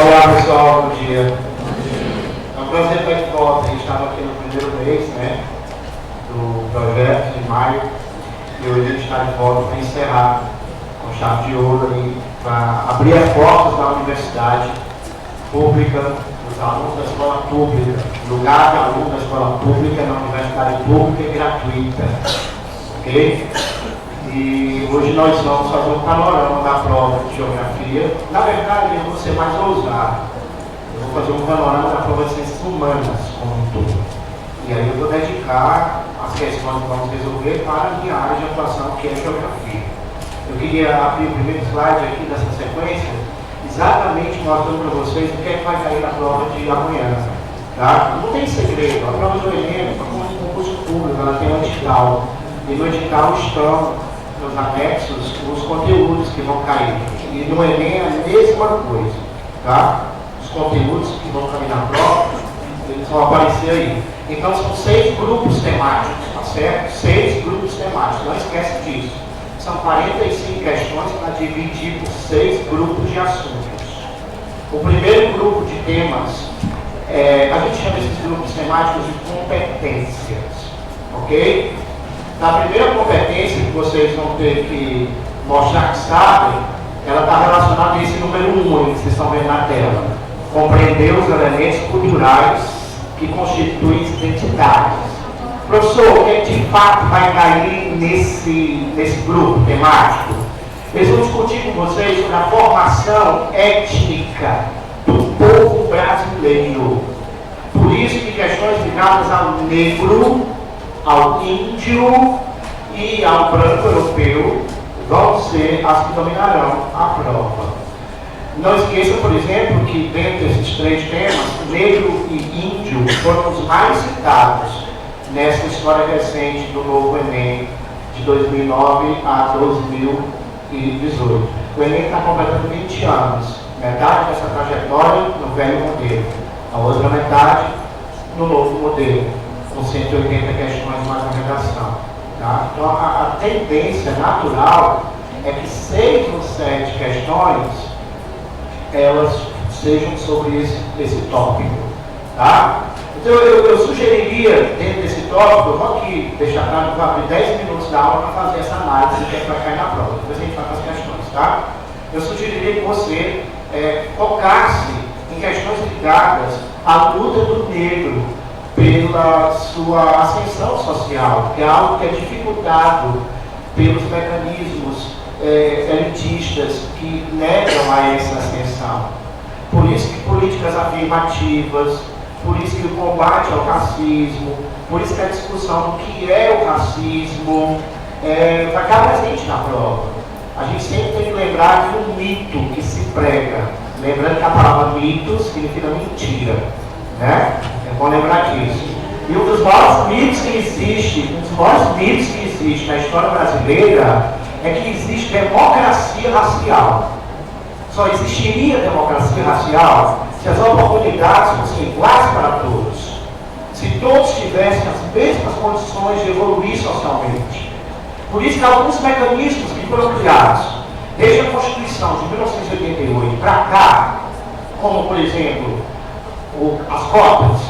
Olá pessoal, bom dia. É um prazer estar de volta. A gente estava aqui no primeiro mês, né, do projeto, de maio, e hoje a gente está de volta para encerrar com chave de ouro aí, para abrir as portas da universidade pública, dos alunos da escola pública, lugar de aluno da escola pública na universidade pública e gratuita, ok? E hoje nós vamos fazer um panorama da prova de geografia. Na verdade, eu vou ser mais ousado. Eu vou fazer um panorama da prova de ciências humanas como um todo. E aí eu vou dedicar as questões que vamos resolver para a minha área de atuação, que é a geografia. Eu queria abrir o primeiro slide aqui dessa sequência, exatamente mostrando para vocês o que é que vai cair na prova de amanhã. Tá? Não tem segredo. A prova do Enem, como um concurso público, ela tem um edital. E no edital estão nos anexos os conteúdos que vão cair. E no Enem é a mesma coisa. Tá? Os conteúdos que vão cair na prova, eles vão aparecer aí. Então são 6 grupos temáticos, tá certo? 6 grupos temáticos, não esquece disso. São 45 questões para dividir por 6 grupos de assuntos. O primeiro grupo de temas, a gente chama esses grupos temáticos de competências. Ok? Na primeira competência que vocês vão ter que mostrar que sabem, ela está relacionada a esse número 1 que vocês estão vendo na tela. Compreender os elementos culturais que constituem as identidades. Professor, o que de fato vai cair nesse grupo temático? Eles vão discutir com vocês sobre a formação étnica do povo brasileiro. Por isso que questões ligadas ao negro, ao índio e ao branco europeu vão ser as que dominarão a prova. Não esqueça, por exemplo, que dentro desses 3 temas, negro e índio foram os mais citados nessa história recente do novo Enem de 2009 a 2018. O Enem está completando 20 anos, metade dessa trajetória no velho modelo, a outra metade no novo modelo, com 180 questões mais uma redação. Tá? Então a tendência natural é que 6 ou 7 questões elas sejam sobre esse tópico. Tá? Então eu sugeriria, dentro desse tópico, eu vou aqui deixar claro que vou abrir 10 minutos da aula para fazer essa análise do que é que vai cair na prova. Depois a gente vai para as questões. Tá? Eu sugeriria que você focasse em questões ligadas à luta do negro pela sua ascensão social, que é algo que é dificultado pelos mecanismos elitistas que negam a essa ascensão. Por isso que políticas afirmativas, por isso que o combate ao racismo, por isso que a discussão do que é o racismo vai estar presente na prova. A gente sempre tem que lembrar de um mito que se prega, lembrando que a palavra mito significa mentira, né? É bom lembrar disso. E um dos maiores mitos que existe, na história brasileira é que existe democracia racial. Só existiria democracia racial se as oportunidades fossem iguais para todos. Se todos tivessem as mesmas condições de evoluir socialmente. Por isso que alguns mecanismos que foram criados, desde a Constituição de 1988 para cá, como por exemplo as cotas,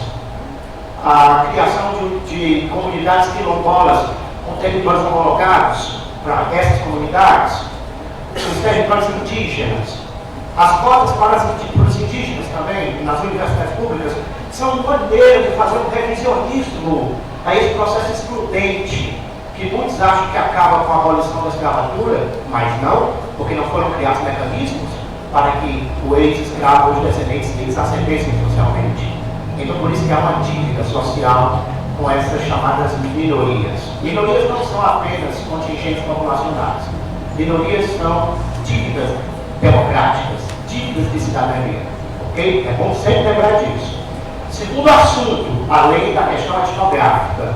a criação de comunidades quilombolas com territórios homologados para essas comunidades, os territórios indígenas, as cotas para os indígenas também, nas universidades públicas, são uma maneira de fazer um revisionismo a esse processo excludente, que muitos acham que acaba com a abolição da escravatura, mas não, porque não foram criados mecanismos para que o ex-escravo ou os descendentes deles ascendessem socialmente. Então, por isso que há uma dívida social com essas chamadas minorias. Minorias não são apenas contingentes populacionais. Minorias são dívidas democráticas, dívidas de cidadania. Ok? É bom sempre lembrar disso. Segundo assunto, além da questão etnográfica,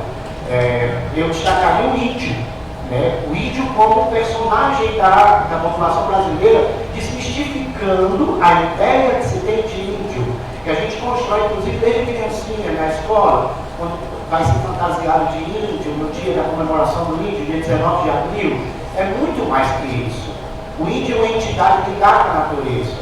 eu destacaria o índio. Né? O índio como personagem da população brasileira, desmistificando a ideia que se tem de índio, que a gente constrói, inclusive, desde criancinha na escola, quando vai ser fantasiado de índio no dia da comemoração do índio, dia 19 de abril. É muito mais que isso. O índio é uma entidade ligada à natureza.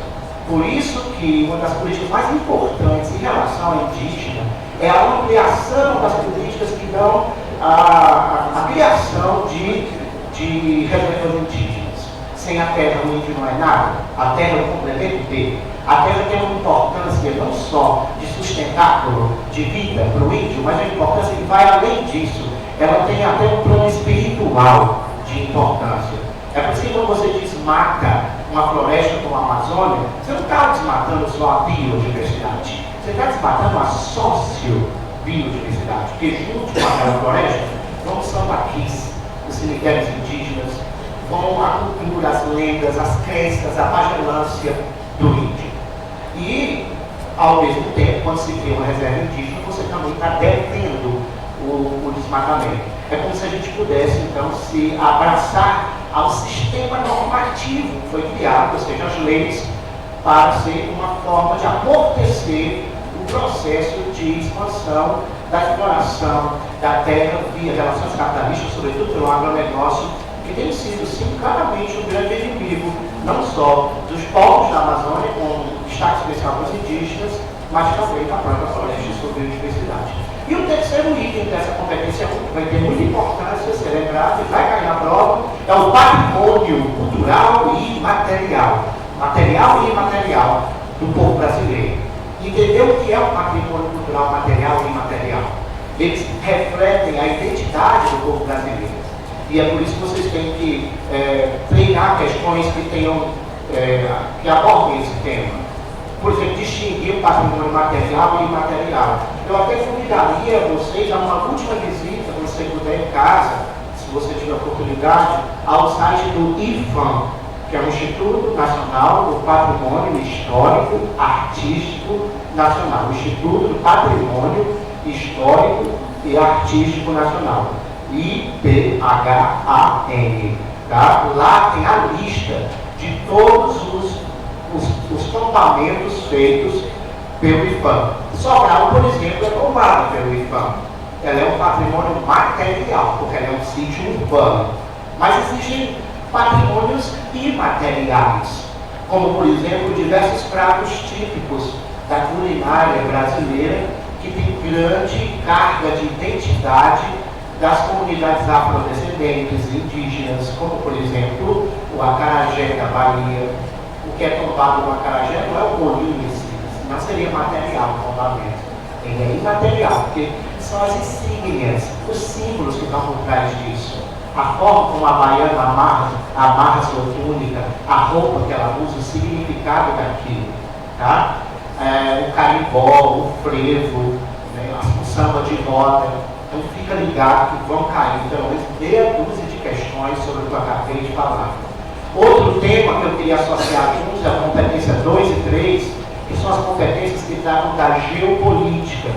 Por isso que uma das políticas mais importantes em relação ao indígena é a ampliação das políticas que dão a criação de reservas indígenas. Sem a terra o índio não é nada, a terra é o complemento dele. A terra tem uma importância não só de sustentáculo, de vida para o índio, mas uma importância que vai além disso. Ela tem até um plano espiritual de importância. É por isso que quando você desmata uma floresta como a Amazônia, você não está desmatando só a biodiversidade, você está desmatando a socio-biodiversidade, porque junto com aquela floresta vão os sambaquis, os cemitérios indígenas, vão a cultura, as lendas, as crenças, a pagelância do índio. E, ao mesmo tempo, quando se cria uma reserva indígena, você também está detendo o desmatamento. É como se a gente pudesse, então, se abraçar ao sistema normativo que foi criado, ou seja, as leis, para ser uma forma de amortecer o processo de expansão da exploração da terra via relações capitalistas, sobretudo pelo agronegócio, que tem sido, sim, claramente um grande inimigo, não só dos povos da Amazônia, com destaque especial para os indígenas, mas também da própria floresta e sua biodiversidade. E o terceiro item dessa competência que vai ter muita importância ser lembrado e vai cair na prova é o patrimônio cultural e material. Material e imaterial do povo brasileiro. Entender o que é o patrimônio cultural, material e imaterial? Eles refletem a identidade do povo brasileiro. E é por isso que vocês têm que treinar questões que tenham, que abordem esse tema. Por exemplo, distinguir o patrimônio material e imaterial. Eu até convidaria vocês a uma última visita, quando você puder em casa, se você tiver oportunidade, ao site do IFAM, que é o Instituto Nacional do Patrimônio Histórico Artístico Nacional. O Instituto do Patrimônio Histórico e Artístico Nacional. IPHAN. Tá? Lá tem a lista de todos os tombamentos feitos pelo IFAM. Sobral, por exemplo, é tombada pelo IFAM. Ela é um patrimônio material, porque ela é um sítio urbano. Mas existem patrimônios imateriais, como, por exemplo, diversos pratos típicos da culinária brasileira, que tem grande carga de identidade das comunidades afrodescendentes, indígenas, como, por exemplo, o acarajé da Bahia. O que é tombado no acarajé não é o bolinho em si, não seria material o tombamento. Ele é imaterial, porque são as insígnias, os símbolos que estão por trás disso. A forma como a baiana amarra sua túnica, a roupa que ela usa, o significado daquilo. Tá? O carimbó, o frevo, né, o samba de roda. Então fica ligado que vão cair pelo menos meia dúzia de questões sobre o que eu acabei de falar. Outro tema que eu queria associar juntos é a competência 2 e 3, que são as competências que tratam da geopolítica,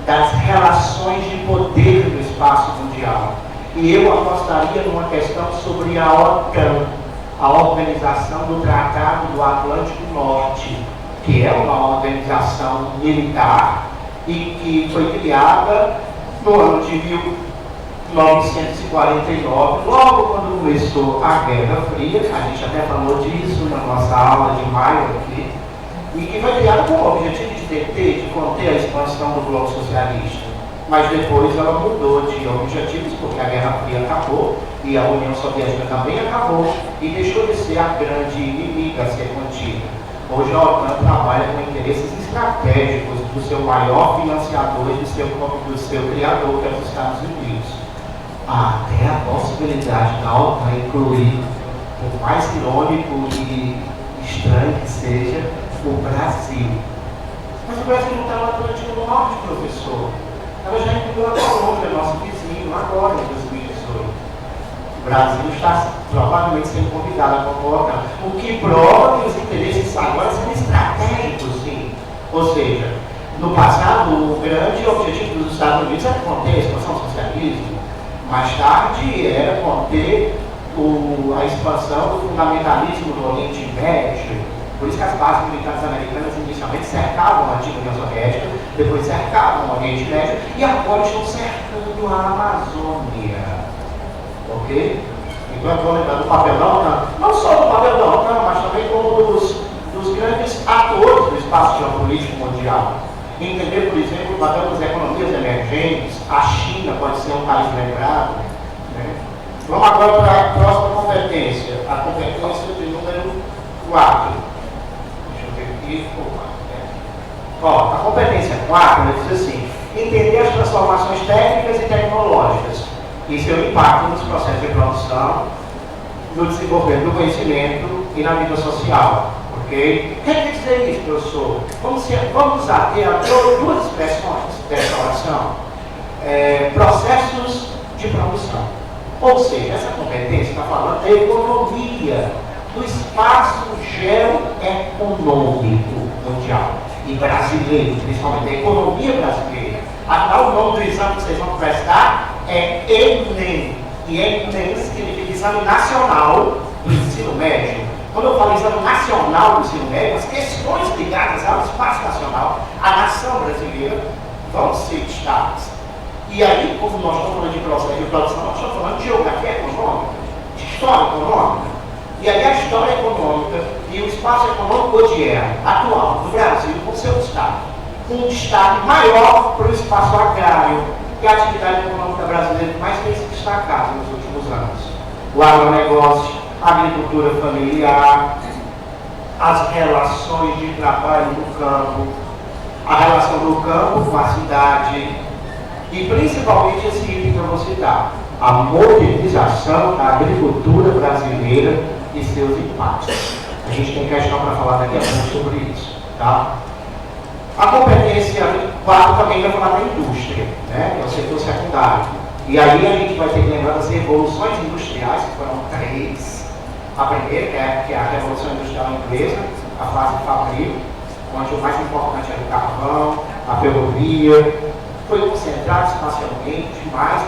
das relações de poder no espaço mundial. E eu apostaria numa questão sobre a OTAN, a Organização do Tratado do Atlântico Norte, que é uma organização militar e que foi criada no ano de 1949, logo quando começou a Guerra Fria. A gente até falou disso na nossa aula de maio aqui, e que foi criada com o objetivo de deter, de conter a expansão do bloco socialista. Mas depois ela mudou de objetivos, porque a Guerra Fria acabou e a União Soviética também acabou e deixou de ser a grande inimiga a ser contida. Hoje a OTAN trabalha com interesses estratégicos do seu maior financiador e do seu criador, que é os Estados Unidos. Há até a possibilidade da OTAN incluir, por mais irônico e estranho que seja, o Brasil. Mas o Brasil não está no Atlântico Norte, professor. Ela já incluiu a Colômbia, nosso vizinho, agora em 2018. O Brasil está provavelmente sendo convidado a convocar, o que prova que os interesses agora são estratégicos, sim. Ou seja, no passado, o grande objetivo dos Estados Unidos era conter a expansão do socialismo. Mais tarde, era conter a expansão do fundamentalismo no Oriente Médio. Por isso que as bases militares americanas inicialmente cercavam a antiga União Soviética, depois cercavam o Oriente Médio e agora estão cercando a Amazônia. Ok? Então eu vou lembrar do papel da OTAN, não só do papel da OTAN, mas também como dos grandes atores do espaço geopolítico mundial. Entender, por exemplo, o papel das economias emergentes, a China pode ser um país lembrado. Né? Vamos agora para a próxima competência, a competência de número 4. Deixa eu ver aqui. Ó, a competência 4 diz assim: entender as transformações técnicas e tecnológicas e seu impacto nos processos de produção, no desenvolvimento do conhecimento e na vida social. Ok? O que quer dizer isso, professor? Vamos ater a duas expressões dessa oração. Processos de produção. Ou seja, essa competência está falando da economia, do espaço geoeconômico mundial e brasileiro, principalmente da economia brasileira. Afinal, o nome do exame que vocês vão prestar é ENEM. E ENEM significa Exame Nacional do Ensino Médio. Quando eu falo Exame Nacional do Ensino Médio, as questões ligadas ao espaço nacional, à nação brasileira, vão ser destaques. E aí, como nós estamos falando de processo de produção, nós estamos falando de geografia econômica, de história econômica. E aí a história econômica e o espaço econômico odierno, atual, do Brasil, com seu destaque. Um destaque maior para o espaço agrário, que é a atividade econômica brasileira que mais tem se destacado nos últimos anos. O agronegócio, a agricultura familiar, as relações de trabalho no campo, a relação do campo com a cidade e principalmente esse item que eu vou citar, a modernização da agricultura brasileira e seus impactos. A gente tem questão para falar daqui a pouco sobre isso. Tá? A competência 4 também vai falar da indústria, né? Que é o setor secundário. E aí a gente vai ter que lembrar das revoluções industriais, que foram 3. A primeira, que é a Revolução Industrial Inglesa, a fase fabril, onde o mais importante era o carvão, a ferrovia. Foi concentrado espacialmente demais,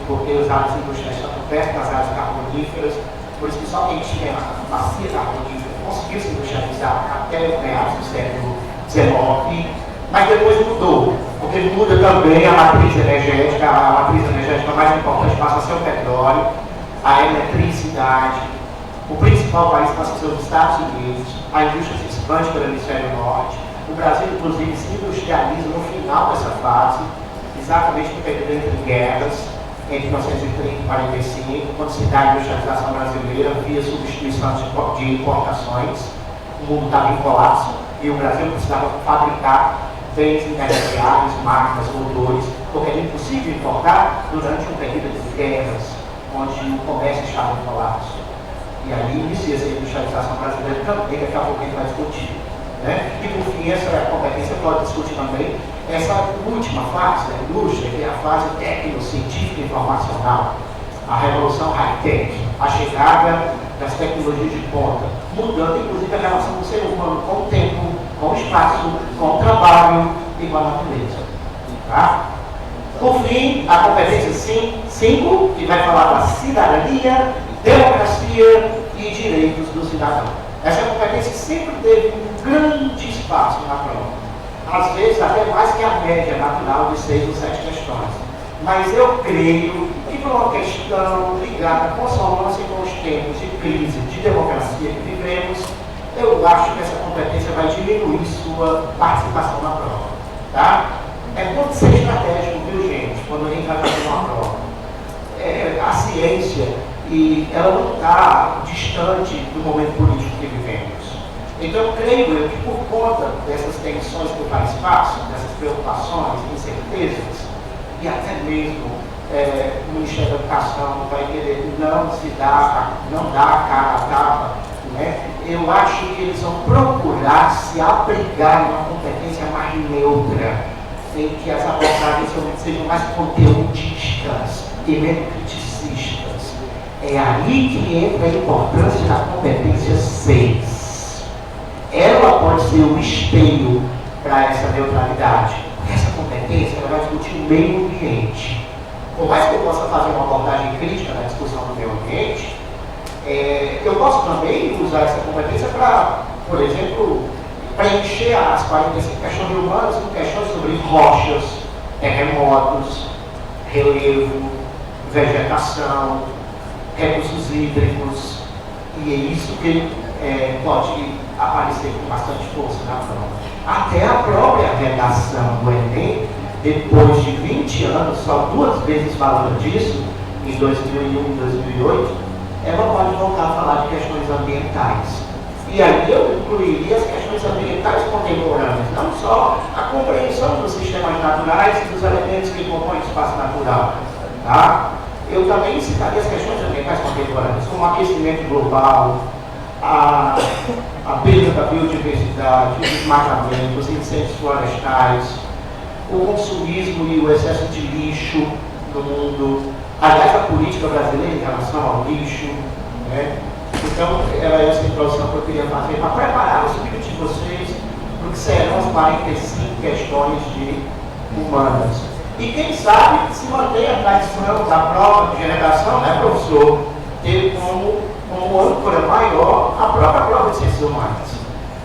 porque as áreas industriais estão perto das áreas carboníferas. Por isso que só quem tinha a bacia carbonífera conseguiu se industrializar até o meados do século XIX, mas depois mudou, porque muda também a matriz energética. A matriz energética mais importante passa a ser o petróleo, a eletricidade. O principal país passa a ser os Estados Unidos, a indústria se expande pelo hemisfério norte. O Brasil, inclusive, se industrializa no final dessa fase, exatamente no período entre guerras, entre 1930 e 1945, quando se dá a industrialização brasileira via substituição de importações. O mundo estava em colapso e o Brasil precisava fabricar bens intermediários, máquinas, motores, porque era impossível importar durante um período de guerras, onde o comércio estava em colapso. E ali inicia-se a industrialização brasileira também, daqui a pouco a gente vai discutir. Né? E por fim, essa competência pode discutir também essa última fase da indústria, que é a fase técnico-científica e informacional, a revolução high-tech, a chegada das tecnologias de ponta, mudando inclusive a relação do ser humano com o tempo, com o espaço, com o trabalho e com a natureza. Tá? Por fim, a competência 5, que vai falar da cidadania, democracia e direitos do cidadão. Essa competência sempre teve um grande espaço na prova. Às vezes até mais que a média natural de 6 ou 7 questões. Mas eu creio que por uma questão ligada à consonância com os tempos de crise, de democracia que vivemos, eu acho que essa competência vai diminuir sua participação na prova. Tá? É bom ser estratégico, viu, gente, quando a gente vai fazer uma prova. A ciência, ela não está distante do momento político que vivemos. Então, creio eu que por conta dessas tensões que o país passa, dessas preocupações, incertezas, e até mesmo o Ministério da Educação vai querer não dar a cara a tapa, né? Eu acho que eles vão procurar se abrigar numa competência mais neutra, em que as abordagens sejam mais conteudistas e menos criticistas. É aí que entra a importância da competência 6. Ela pode ser um espelho para essa neutralidade. Essa competência ela vai discutir o meio ambiente. Por mais que eu possa fazer uma abordagem crítica na discussão do meio ambiente, eu posso também usar essa competência para, por exemplo, preencher as 45 questões humanas com questões sobre rochas, terremotos, relevo, vegetação, recursos hídricos, e é isso que pode aparecer com bastante força na prova. Até a própria redação do Enem, depois de 20 anos, só 2 vezes falando disso, em 2001 e 2008, ela pode voltar a falar de questões ambientais. E aí eu incluiria as questões ambientais contemporâneas, não só a compreensão dos sistemas naturais e dos elementos que compõem o espaço natural. Tá? Eu também citaria as questões ambientais contemporâneas, como o aquecimento global, a perda da biodiversidade, o desmatamento, os incêndios florestais, o consumismo e o excesso de lixo no mundo, aliás, a política brasileira em relação ao lixo, né? Então, era essa introdução que eu queria fazer para preparar o espírito de vocês para o que serão as 45 questões de humanas. E quem sabe se mantém a tradição da prova de redação, né, professor, ter como âncora maior a própria prova de ciências humanas.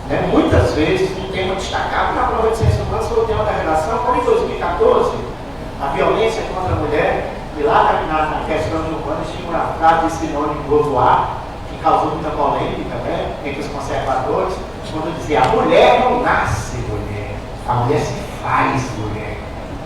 Né? Muitas vezes, um tema destacado na prova de ciências humanas foi o tema da redação, como em 2014, a violência contra a mulher, e lá na questão de humanas tinha uma frase de Simone de Beauvoir, que causou muita polêmica, né, entre os conservadores, quando dizia: a mulher não nasce mulher, a mulher se faz mulher.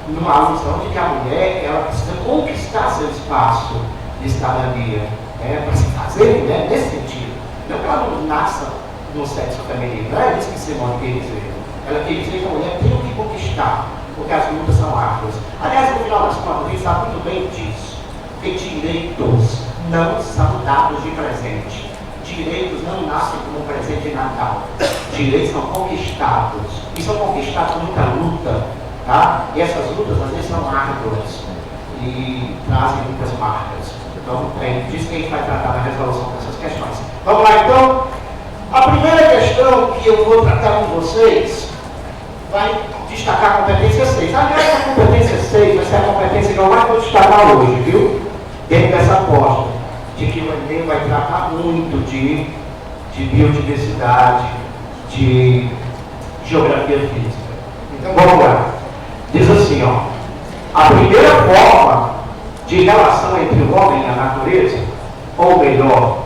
Numa alusão de que a mulher ela precisa conquistar seu espaço de cidadania, para se fazer mulher nesse sentido. Não que ela não nasça no sexo feminino, não é isso que Simone quer dizer. Ela quer dizer que a mulher tem que conquistar, porque as lutas são árduas. Aliás, no final das contas, a gente sabe muito bem disso, que direitos não são dados de presente. Direitos não nascem como um presente de Natal. Direitos são conquistados. E são conquistados com muita luta. Tá? E essas lutas, às vezes, são árduas. E trazem muitas marcas. Então, é disso que a gente vai tratar na resolução dessas questões. Vamos lá, então? A primeira questão que eu vou tratar com vocês vai destacar a competência 6. Aliás, a competência 6 vai ser a competência que eu mais vou destacar hoje, viu? Dentro dessa aposta de que o Enem vai tratar muito de biodiversidade, de geografia física. Então, vamos lá. Diz assim, ó, a primeira forma de relação entre o homem e a natureza, ou melhor,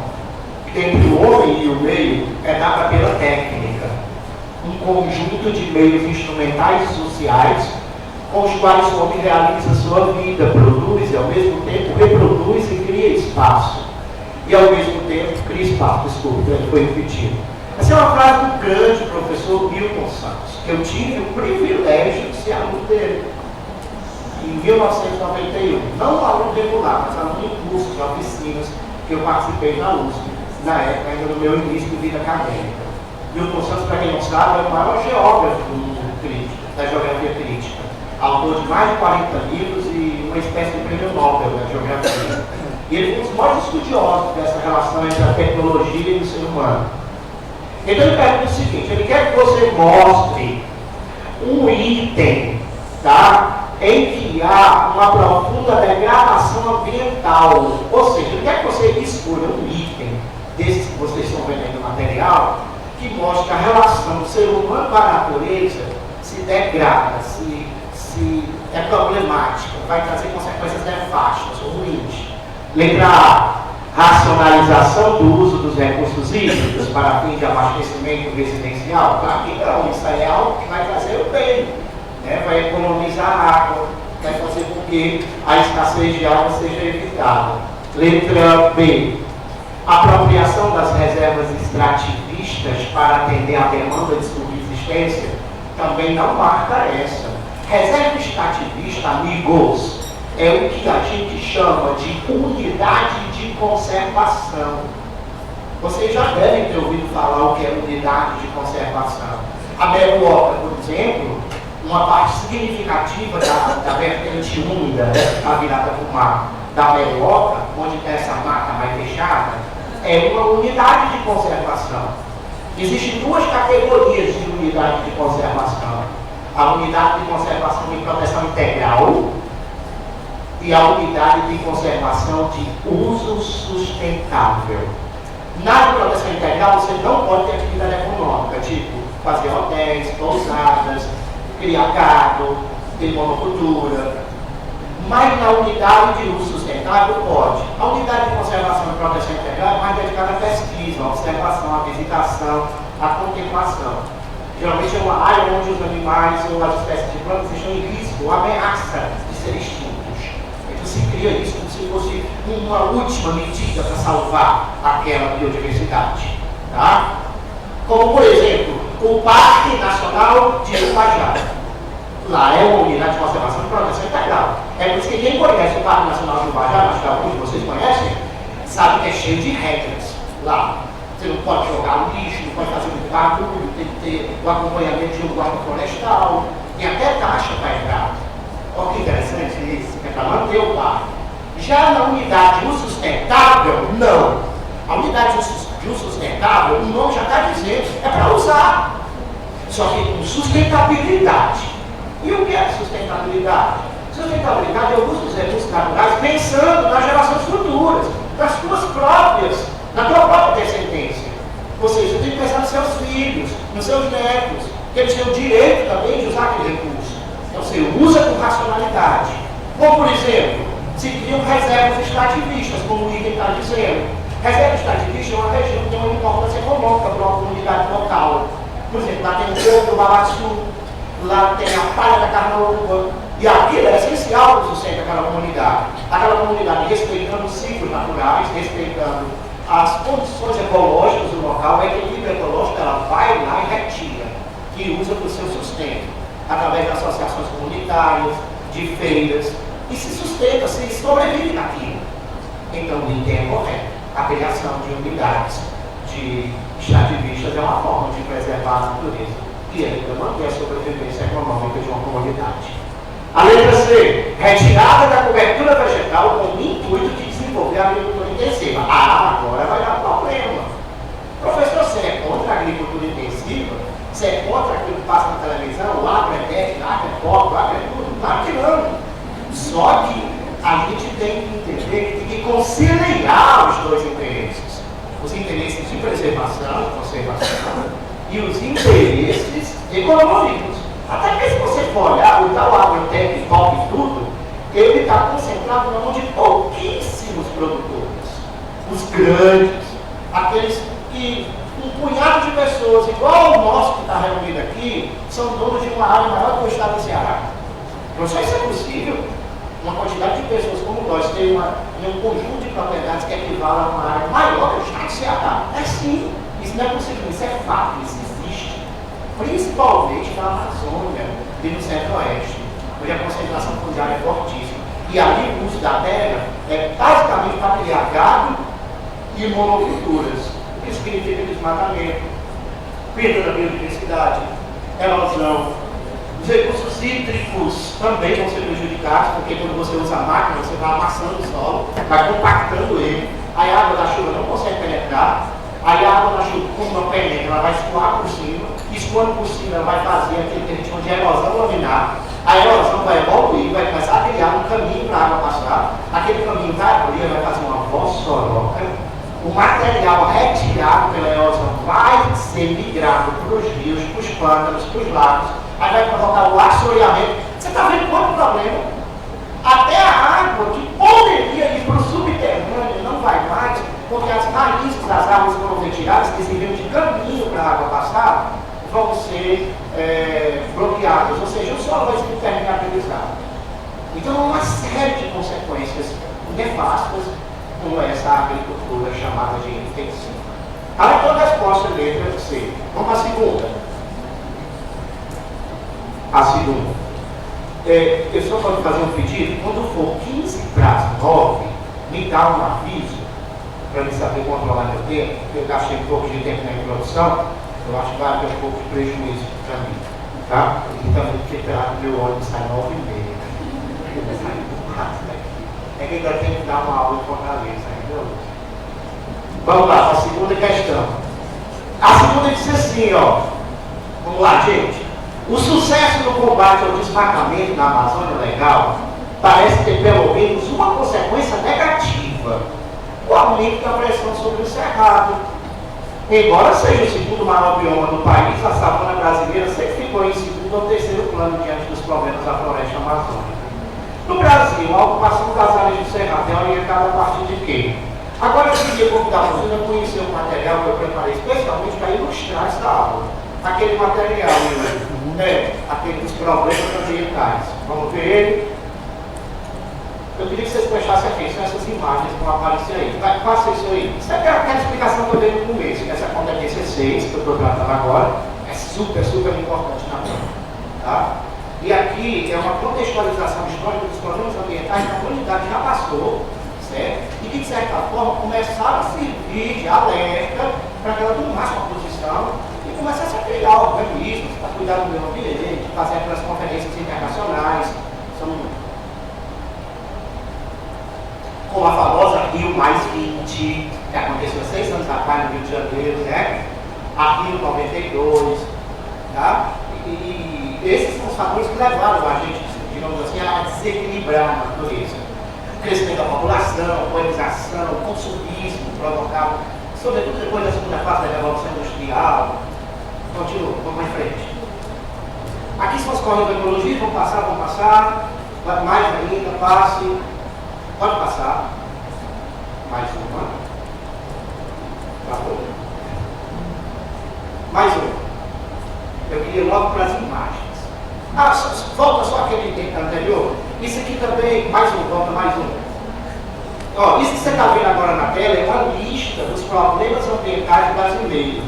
entre o homem e o meio, é dada pela técnica, um conjunto de meios instrumentais e sociais com os quais o homem realiza sua vida, produz e ao mesmo tempo reproduz e cria espaço. E ao mesmo tempo cria espaço, desculpa, foi repetido. Essa é uma frase do grande professor Milton Santos, que eu tive o privilégio de ser aluno dele, em 1991. Não aluno regular, mas aluno em cursos, oficinas, que eu participei na USP, na época ainda no meu início de vida acadêmica. Milton Santos, para quem não sabe, é o maior geógrafo do mundo crítico, da geografia crítica. Autor de mais de 40 livros e uma espécie de prêmio Nobel da geografia. E ele foi um dos maiores estudiosos dessa relação entre a tecnologia e o ser humano. Então ele pergunta o seguinte: ele quer que você mostre um item, tá, em que há uma profunda degradação ambiental. Ou seja, ele quer que você escolha um item desses que vocês estão vendo aí no material, que mostre que a relação do ser humano com a natureza se degrada, se é problemática, vai trazer consequências nefastas ou ruins. Letra A, racionalização do uso dos recursos hídricos para fim de abastecimento residencial. Claro que não, isso aí é algo que vai trazer o bem, né? Vai economizar água, vai fazer com que a escassez de água seja evitada. Letra B, apropriação das reservas extrativistas para atender à demanda de subsistência também não marca essa. Reserva extrativista, amigos, é o que a gente chama de unidade de conservação. Vocês já devem ter ouvido falar o que é unidade de conservação. A Meruoca, por exemplo, uma parte significativa da vertente úmida, a virada para o mar, da Meruoca, onde tem essa mata mais fechada, é uma unidade de conservação. Existem duas categorias de unidade de conservação. A unidade de conservação e proteção integral e a unidade de conservação de uso sustentável. Na proteção integral você não pode ter atividade econômica, tipo fazer hotéis, pousadas, criar gado, ter monocultura. Mas na unidade de uso sustentável pode. A unidade de conservação e proteção integral é mais dedicada à pesquisa, à observação, à visitação, a contemplação. Geralmente é uma área onde os animais ou as espécies de plantas estão em risco ou ameaça de ser extintos. Então se cria isso como se fosse uma última medida para salvar aquela biodiversidade. Tá? Como, por exemplo, o Parque Nacional de Ubajara. Lá é uma unidade de conservação e proteção integral. É por isso que quem conhece o Parque Nacional de Ubajara, acho que alguns de vocês conhecem, sabe que é cheio de regras lá. Você não pode jogar lixo, não pode fazer um barulho, tem que ter o acompanhamento de um guarda florestal, tem até taxa para entrar. Olha que interessante isso, é para manter o parque. Já na unidade de uso sustentável, não. A unidade de uso sustentável, o nome já está dizendo, é para usar. Só que com sustentabilidade. E o que é sustentabilidade? Sustentabilidade é o uso dos recursos naturais pensando nas gerações futuras, nas tuas próprias, na tua própria descendência. Ou seja, você tem que pensar nos seus filhos, nos seus netos, que eles têm o direito também de usar aquele recurso. Então você usa com racionalidade. Como, por exemplo, se criam reservas extrativistas, como o item está dizendo. Reserva extrativista é uma região que tem uma importância econômica para uma comunidade local. Por exemplo, lá tem o Morro do Babaçu, lá tem a Palha da Carnaúba, e aquilo é essencial para o sustento daquela comunidade. Aquela comunidade respeitando os ciclos naturais, respeitando as condições ecológicas do local, o equilíbrio ecológico, ela vai lá e retira, que usa para o seu sustento, através de associações comunitárias, de feiras, e se sustenta, se sobrevive naquilo. Então, o item é correto. A criação de unidades de extrativistas é uma forma de preservar a natureza e ainda manter a sobrevivência econômica de uma comunidade. A letra C, retirada da cobertura vegetal com o intuito de desenvolver a agricultura intensiva. Ah, agora vai dar problema. Professor, você é contra a agricultura intensiva? Você é contra aquilo que passa na televisão? O agro é pet, o agro é porco, o agro é tudo? Claro que não. Só que a gente tem que entender que tem que conciliar os dois interesses. Os interesses de preservação, conservação, e os interesses econômicos. Até que se você for olhar, o tal agrotec, pop e tudo, ele está concentrado na mão de pouquíssimos produtores. Os grandes, aqueles que um punhado de pessoas, igual o nosso que está reunido aqui, são donos de uma área maior que o estado do Ceará. Não sei se é possível uma quantidade de pessoas como nós ter um conjunto de propriedades que equivale a uma área maior que o estado do Ceará. É sim, isso não é possível, isso é fato, isso existe. Principalmente na Amazônia e no Centro-Oeste, onde a concentração fundiária é fortíssima. E ali o uso da terra é basicamente para criar gado e monoculturas, o que significa desmatamento, perda da biodiversidade, erosão. Os recursos hídricos também vão ser prejudicados, porque quando você usa a máquina, você vai amassando o solo, vai compactando ele, aí a água da chuva não consegue penetrar, aí a água da chuva, como não penetra, ela vai escoar por cima, escoando por cima, ela vai fazer aquele que a gente chama de erosão laminar, a erosão vai evoluir, vai começar a criar um caminho para a água passar, aquele caminho vai abrir, vai fazer uma vossoroca, o material retirado pela erosão vai ser migrado para os rios, para os pântanos, para os lagos, aí vai provocar o assoreamento. Você está vendo quanto problema? Até a água que poderia ir para o subterrâneo não vai mais, porque as raízes das árvores foram retiradas, que serviram de caminho para a água passar, vão ser bloqueadas, ou seja, o solo vai ser impermeabilizado. Então, há uma série de consequências nefastas com essa agricultura chamada de intensiva. Aí, então, a resposta letra C. Vamos para a segunda. A segunda. Eu só posso fazer um pedido, quando for 15 para as 9, me dá um aviso, para me saber controlar meu tempo, porque eu gastei um pouco de tempo na introdução, eu acho que vai ter um pouco de prejuízo para mim. Tá? E também porque meu ônibus sai 9h30. É que ainda tem que dar uma aula em Fortaleza, entendeu? Vamos lá, a segunda questão. A segunda diz assim, ó. Vamos lá, gente. O sucesso no combate ao desmatamento na Amazônia Legal parece ter pelo menos uma consequência negativa: o aumento da pressão sobre o cerrado. Embora seja o segundo maior bioma do país, a savana brasileira sempre ficou em segundo ou terceiro plano diante dos problemas da floresta amazônica. No Brasil, a ocupação das áreas do cerrado é orientada a partir de quê? Agora eu queria convidar vocês a conhecer um material que eu preparei especialmente para ilustrar essa aula. Aquele material, aqueles problemas ambientais. Vamos ver ele? Eu queria que vocês prestassem atenção nessas imagens que vão aparecer aí. Faça isso aí. Isso é aquela explicação que eu dei no começo, que essa competência 6, que eu estou tratando agora, é super, super importante na prova. Tá? E aqui é uma contextualização histórica dos problemas ambientais que a humanidade já passou, certo? E que, de certa forma, começaram a servir de alerta para que ela tomasse uma posição e começasse a criar organismos para cuidar do meio ambiente, fazer aquelas conferências internacionais. Como a famosa Rio +20, que aconteceu 6 anos atrás no Rio de Janeiro, né? A Rio 92, tá? E esses são os fatores que levaram a gente, digamos assim, a desequilibrar a natureza. O crescimento da população, a urbanização, o consumismo provocado, sobretudo depois da segunda fase da Revolução Industrial. Continua, vamos em frente. Aqui são as correntes da ecologia, vão passar. Mais ainda, passe. Pode passar. Mais uma. Acabou. Mais uma. Eu queria logo para as imagens. Volta só aquele anterior. Isso aqui também, mais um, volta mais um. Ó, isso que você está vendo agora na tela é uma lista dos problemas ambientais brasileiros.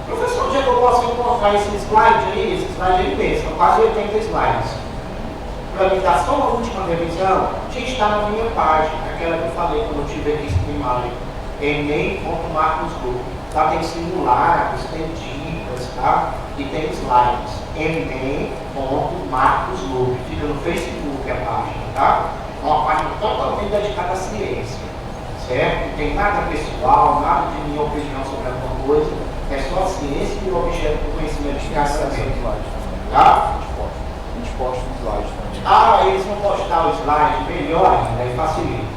Professor, onde é que eu posso encontrar esse slide aí? Esse slide aí mesmo, são quase 80 slides. Para me dar só uma última revisão, a gente está na minha página, aquela que eu falei quando eu tive aqui em imagem, enem.marcosgrupo. Tá? Tem simulacros, tem dicas, tá? E tem slides. enem.marcosgrupo. Fica no Facebook a página, tá? É uma página totalmente dedicada à ciência, certo? Não tem nada pessoal, nada de minha opinião sobre alguma coisa. É só a ciência e o objeto do conhecimento de casamento. Tá? A gente posta o slide também. Eles vão postar o slide, melhor ainda, aí facilita.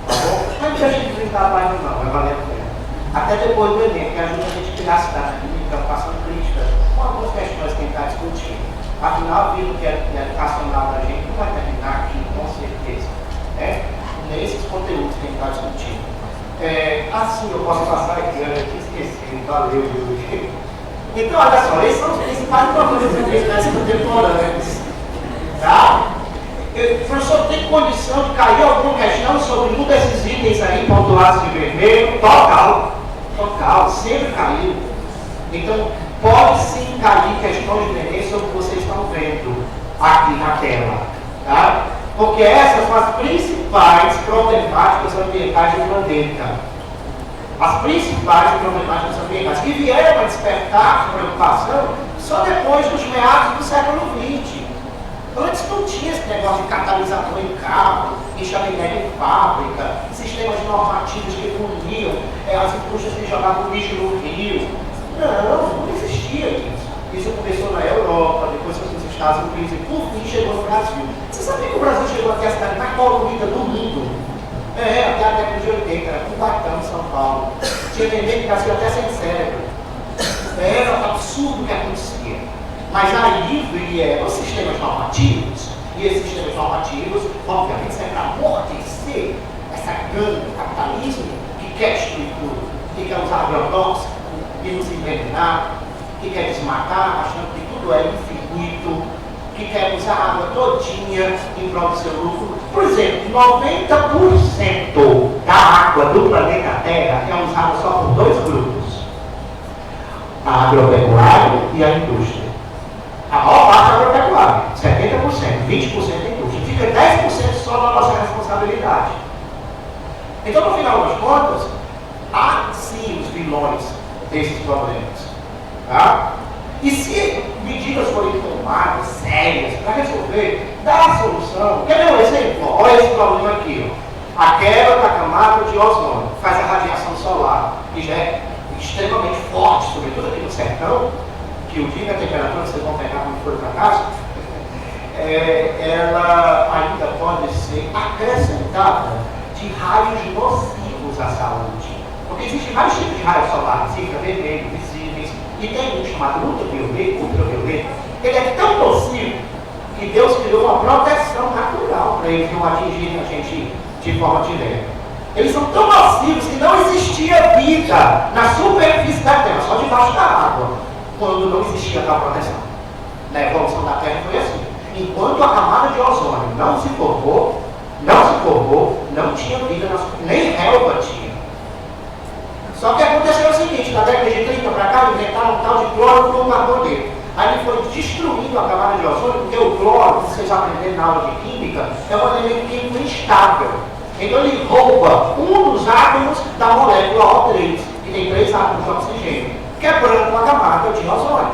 Tá bom? Mas não deixa de printar a página não, vai valer a pena. Até depois do Enem, que ajuda a gente a criar a cidade de preocupação crítica com algumas questões que a gente está discutindo. Afinal, a vida que é educacional da gente não vai terminar aqui, com certeza. Nesses conteúdos que a gente está discutindo. Assim eu posso passar aqui, eu tinha esquecido, valeu, viu? Então, olha só, esses são os principais problemas ambientais contemporâneos. Tá? O professor tem condição de cair alguma questão sobre um desses itens aí, pontuados de vermelho? Total, sempre caiu. Então, pode sim cair questões de Enem sobre o que vocês estão vendo aqui na tela. Tá? Porque essas são as principais problemáticas ambientais do planeta. As principais problemáticas ambientais que vieram a despertar preocupação só depois dos meados do século XX. Antes não tinha esse negócio de catalisador em carro, em chaminé em fábrica, sistemas normativos que puniam as indústrias que jogavam lixo no rio. Não existia isso. Isso começou na Europa, depois foi nos Estados Unidos e por fim chegou no Brasil. Você sabia que o Brasil chegou até a cidade mais poluída do mundo? Até a década de 80, era Cubatão, São Paulo. Tinha gente que nasceu até sem cérebro. Era um absurdo o que acontecia. Mas aí vieram os sistemas normativos, e esses sistemas normativos, obviamente, servem para amortecer essa gangue do capitalismo que quer destruir tudo, que quer usar agrotóxico, que nos envenenar, que quer desmatar, achando que tudo é infinito, que quer usar a água todinha em prol do seu lucro. Por exemplo, 90% da água do planeta Terra é usada só por dois grupos: a agropecuária e a indústria. A maior parte é agropecuária, 70%, 20% é indústria. Fica 10% só na nossa responsabilidade. Então, no final das contas, há sim os vilões desses problemas. Tá? E se medidas forem tomadas sérias para resolver, dar a solução. Quer ver um exemplo? Olha esse problema aqui. Ó. A quebra da camada de ozônio faz a radiação solar, que já é extremamente forte, sobretudo aqui no sertão, que o dia da temperatura, vocês vão pegar quando for para casa, ela ainda pode ser acrescentada de raios nocivos à saúde. Porque existem vários tipos de raios solares, infravermelho, visíveis, e tem um chamado ultravioleta. Ele é tão nocivo que Deus criou uma proteção natural para eles não atingirem a gente de forma direta. Eles são tão nocivos que não existia vida na superfície da Terra, só debaixo da água, quando não existia tal proteção. Na evolução da Terra foi assim. Enquanto a camada de ozônio não se formou, não tinha vida na superfície, nem relva tinha. Só que aconteceu o seguinte, da década de 30 para cá, inventaram um tal de clorofluorcarboneto. Aí ele foi destruindo a camada de ozônio, porque o cloro, que vocês aprenderam na aula de química, é um elemento químico instável. Então ele rouba um dos átomos da molécula O3, que tem 3 átomos de oxigênio, quebrando a camada de ozônio.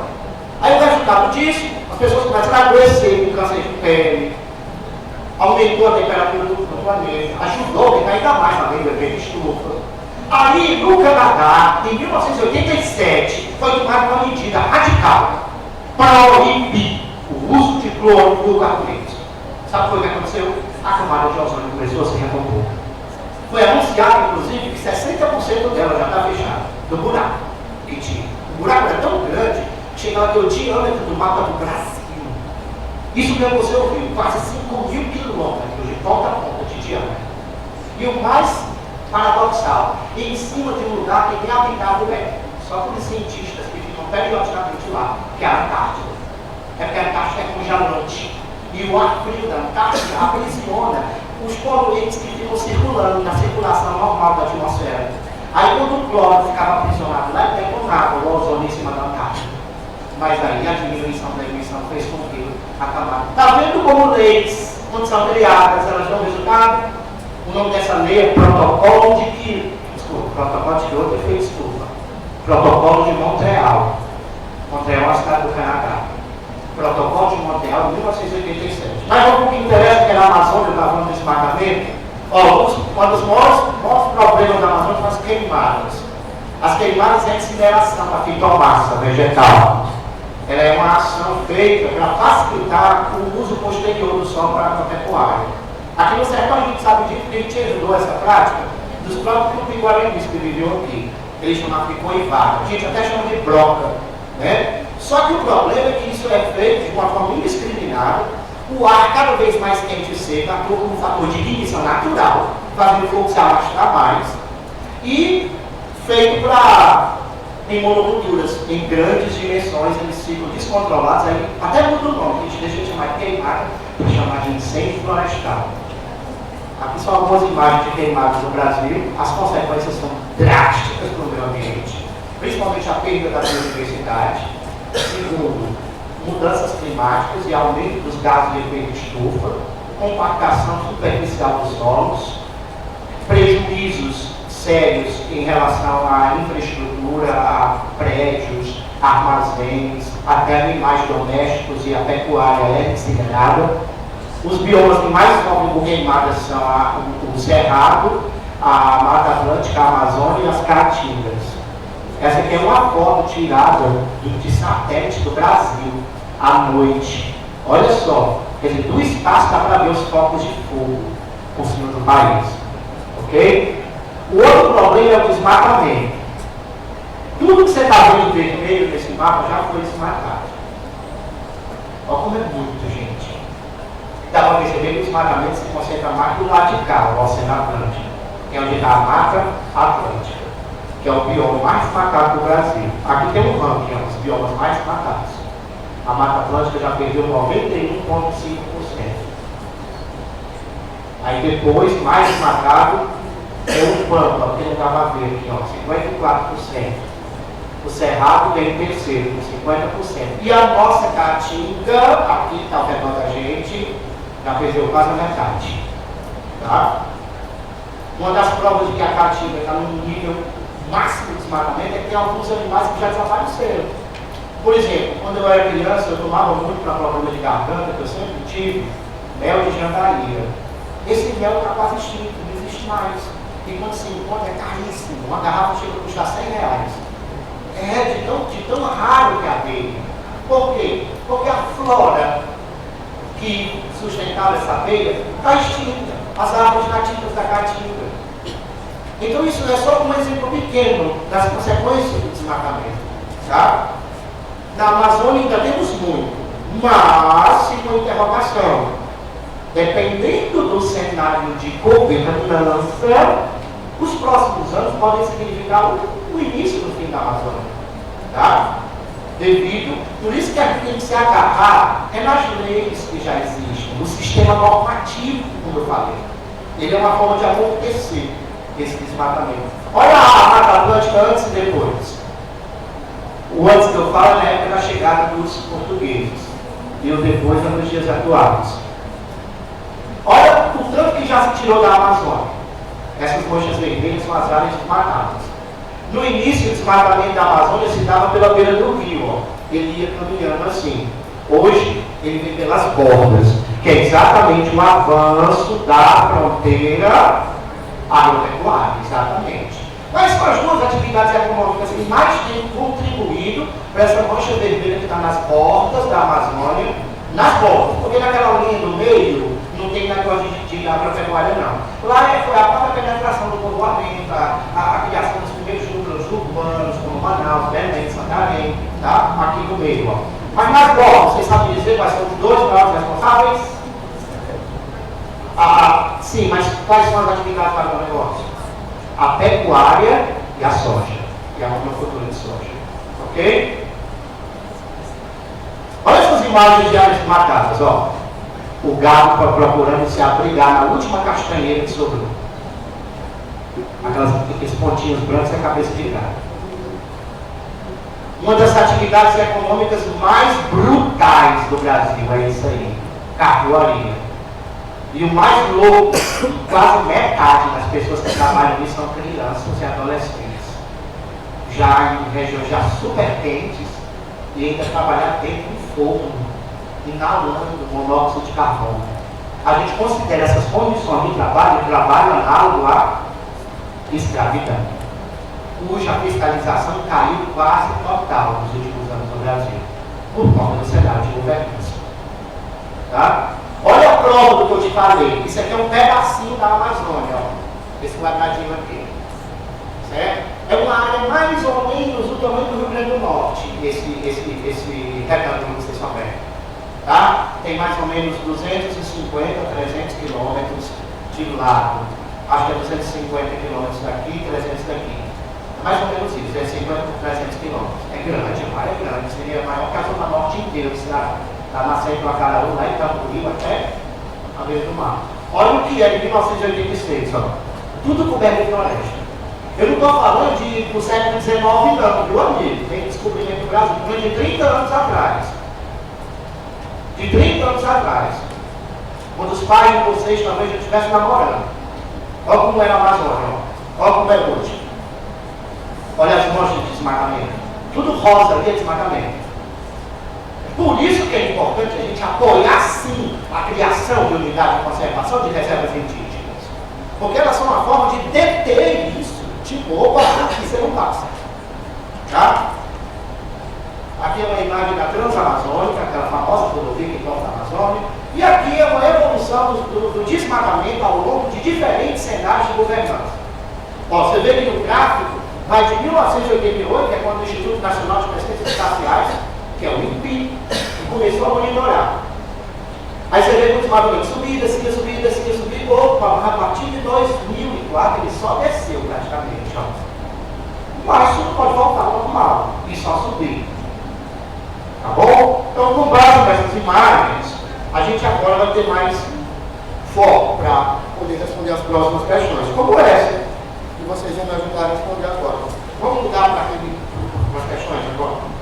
Aí o resultado disso, as pessoas começaram a adoecer com câncer de pele, aumentou a temperatura do planeta, ajudou a cair ainda mais na lei do efeito estufa. Aí, no Canadá, em 1987, foi tomada uma medida radical para proibir o uso de clorofluorcarboneto. Sabe o que aconteceu? A camada de ozônio começou a se recompor. Foi anunciado, inclusive, que 60% dela já está fechada, do buraco que tinha. O buraco era tão grande que chegava até o diâmetro do mapa do Brasil. Isso mesmo você ouviu, quase 5.000 quilômetros de ponta a ponta de diâmetro. E o mais paradoxal, em cima de um lugar que nem habitado é, só por cientistas que ficam periodicamente lá, que é a Antártida. É porque a Antártida é congelante. E o ar frio da Antártida aprisiona os poluentes que ficam circulando na circulação normal da atmosfera. Aí quando o cloro ficava aprisionado lá, ele detonava o ozônio em cima da Antártida. Mas aí a diminuição da emissão fez com que a camada. Está vendo como leis, quando são criadas, elas dão resultado? O nome dessa lei é Protocolo de Kyoto. Desculpa, Protocolo de Kyoto foi desculpa. Protocolo de Montreal. Montreal é uma cidade do Canadá. Protocolo de Montreal, 1987. Mas vamos que interessa, que é na Amazônia, eu estava falando do desmatamento. Um dos maiores problemas da Amazônia são as queimadas. As queimadas é a incineração da fitomassa vegetal. Ela é uma ação feita para facilitar o uso posterior do solo para a pecuária. Aqui no sertão a gente sabe disso, porque a gente herdou essa prática dos próprios tupi-guaranis que viviam aqui. Eles chamam de coivada. A gente até chama de broca, né? Só que o problema é que isso é feito de uma forma indiscriminada. O ar cada vez mais quente e seco atua como um fator de ignição natural, fazendo o fogo se alastrar mais. E feito para em monoculturas em grandes dimensões, eles ficam descontrolados, aí até muda o nome, a gente deixa de chamar de queimada para chamar de incêndio florestal. Aqui são algumas imagens de queimadas no Brasil. As consequências são drásticas para o meio ambiente, principalmente a perda da biodiversidade. Segundo, mudanças climáticas e aumento dos gases de efeito estufa, compactação superficial dos solos, prejuízos sérios em relação à infraestrutura, a prédios, armazéns, até animais domésticos e a pecuária é incinerada. Os biomas que mais sofrem com queimadas são o Cerrado, a Mata Atlântica, a Amazônia e as Caatingas. Essa aqui é uma foto tirada de satélite do Brasil, à noite. Olha só, quer dizer, do espaço dá para ver os focos de fogo por cima do país. Ok? O outro problema é o desmatamento. Tudo que você está vendo vermelho nesse mapa já foi desmatado. Olha como é muito, gente. Dá para perceber que o desmatamento se concentra mais do lado de cá, o Oceano Atlântico, que é onde está a Mata Atlântica, que é o bioma mais matado do Brasil. Aqui tem um ranking, os biomas mais matados. A Mata Atlântica já perdeu 91,5%. Aí depois, mais desmatado, é o Pampa, que não estava vendo aqui, ó, 54%. O Cerrado vem em terceiro, com 50%. E a nossa Caatinga, aqui está ao redor da gente, já perdeu quase a metade. Tá? Uma das provas de que a Caatinga está no nível máximo de desmatamento é que tem alguns animais que já desapareceram. Por exemplo, quando eu era criança, eu tomava muito para problema de garganta, que eu sempre tive, mel de jandaria. Esse mel está quase extinto, não existe mais. E quando se encontra é caríssimo. Uma garrafa chega a custar R$100. É de tão raro que é a abelha. Por quê? Porque a flora que sustentava essa abelha está extinta. As árvores nativas da Caatinga. Então isso é só um exemplo pequeno das consequências do desmatamento. Tá? Na Amazônia ainda temos muito, mas fica uma interrogação. Dependendo do cenário de governança, Os próximos anos podem significar o início do fim da Amazônia. Tá? Por isso que a gente tem que se agarrar nas leis que já existem, no sistema normativo, como eu falei. Ele é uma forma de amortecer esse desmatamento. Olha a Mata Atlântica antes e depois. O antes que eu falo é na época da chegada dos portugueses. E o depois é nos dias atuais. Olha o tanto que já se tirou da Amazônia. Essas manchas vermelhas são as áreas desmatadas. No início, o desmatamento da Amazônia se dava pela beira do rio. Ó. Ele ia caminhando assim. Hoje, ele vem pelas bordas, que é exatamente o avanço da fronteira agropecuária. Exatamente. Quais são as duas atividades econômicas que mais têm contribuído para essa mancha vermelha que está nas bordas da Amazônia? Nas bordas, porque naquela linha do meio não tem negócio de agropecuária não. Lá foi a própria penetração do povoamento, a criação dos primeiros núcleos urbanos, como Manaus, Belém, Santarém, tá? Aqui no meio. Ó. Mas nas bordas, vocês sabem dizer quais são os dois maiores responsáveis? Sim, mas quais são as atividades para o negócio? A pecuária e a soja, e a monocultura de soja. Ok? Olha essas imagens de áreas desmatadas, ó. O gado procurando se abrigar na última castanheira que sobrou. Aqueles pontinhos brancos é a cabeça de gado. Uma das atividades econômicas mais brutais do Brasil é isso aí, carvoaria. E o mais louco, quase metade das pessoas que trabalham nisso são crianças e adolescentes. Já em regiões já super quentes e ainda trabalhar dentro do forno, inalando monóxido de carbono. A gente considera essas condições de trabalho análogo à escravidão, cuja fiscalização caiu quase total nos últimos anos no Brasil, por conta do cenário de governança. Tá? Olha a prova do que eu te falei. Isso aqui é um pedacinho da Amazônia, ó. Esse quadradinho aqui. Certo? É uma área mais ou menos do tamanho do Rio Grande do Norte, esse retângulo que vocês estão vendo. Tá? Tem mais ou menos 250, 300 quilômetros de lado. Acho que é 250 quilômetros daqui, 300 daqui. É mais ou menos isso, 250 por 300 quilômetros. É grande, a área é grande. Seria maior que a zona norte inteira da cidade. Da nascente do Acaraú, lá em Itapuí, até a beira do mar. Olha o que é de 1986, ó. Tudo coberto de floresta. Eu não estou falando do século XIX, não, viu, amigo? Tem descobrimento do Brasil, foi de 30 anos atrás. De 30 anos atrás. Quando os pais de vocês talvez já estivessem namorando. Olha como era a Amazônia, ó. Olha como é hoje. Olha as manchas de desmatamento. Tudo rosa ali é desmatamento. Por isso que é importante a gente apoiar sim a criação de unidades de conservação de reservas indígenas. Porque elas são uma forma de deter isso. Tipo, opa, aqui você não passa. Tá? Aqui é uma imagem da Transamazônica, aquela famosa rodovia que corta a Amazônia. E aqui é uma evolução do desmatamento ao longo de diferentes cenários de governança. Ó, você vê que no gráfico vai de 1988, que é quando o Instituto Nacional de Pesquisas Espaciais, que é o INPE, que começou a monitorar. Aí você vê que o desmatamento subia, subia, opa, a partir de 2004 ele só desceu praticamente. Ó. Mas tudo pode voltar ao normal e só subir. Tá bom? Então, com base nessas imagens, a gente agora vai ter mais foco para poder responder as próximas questões, como essa, que vocês vão me ajudar a responder agora. Vamos mudar para as questões agora?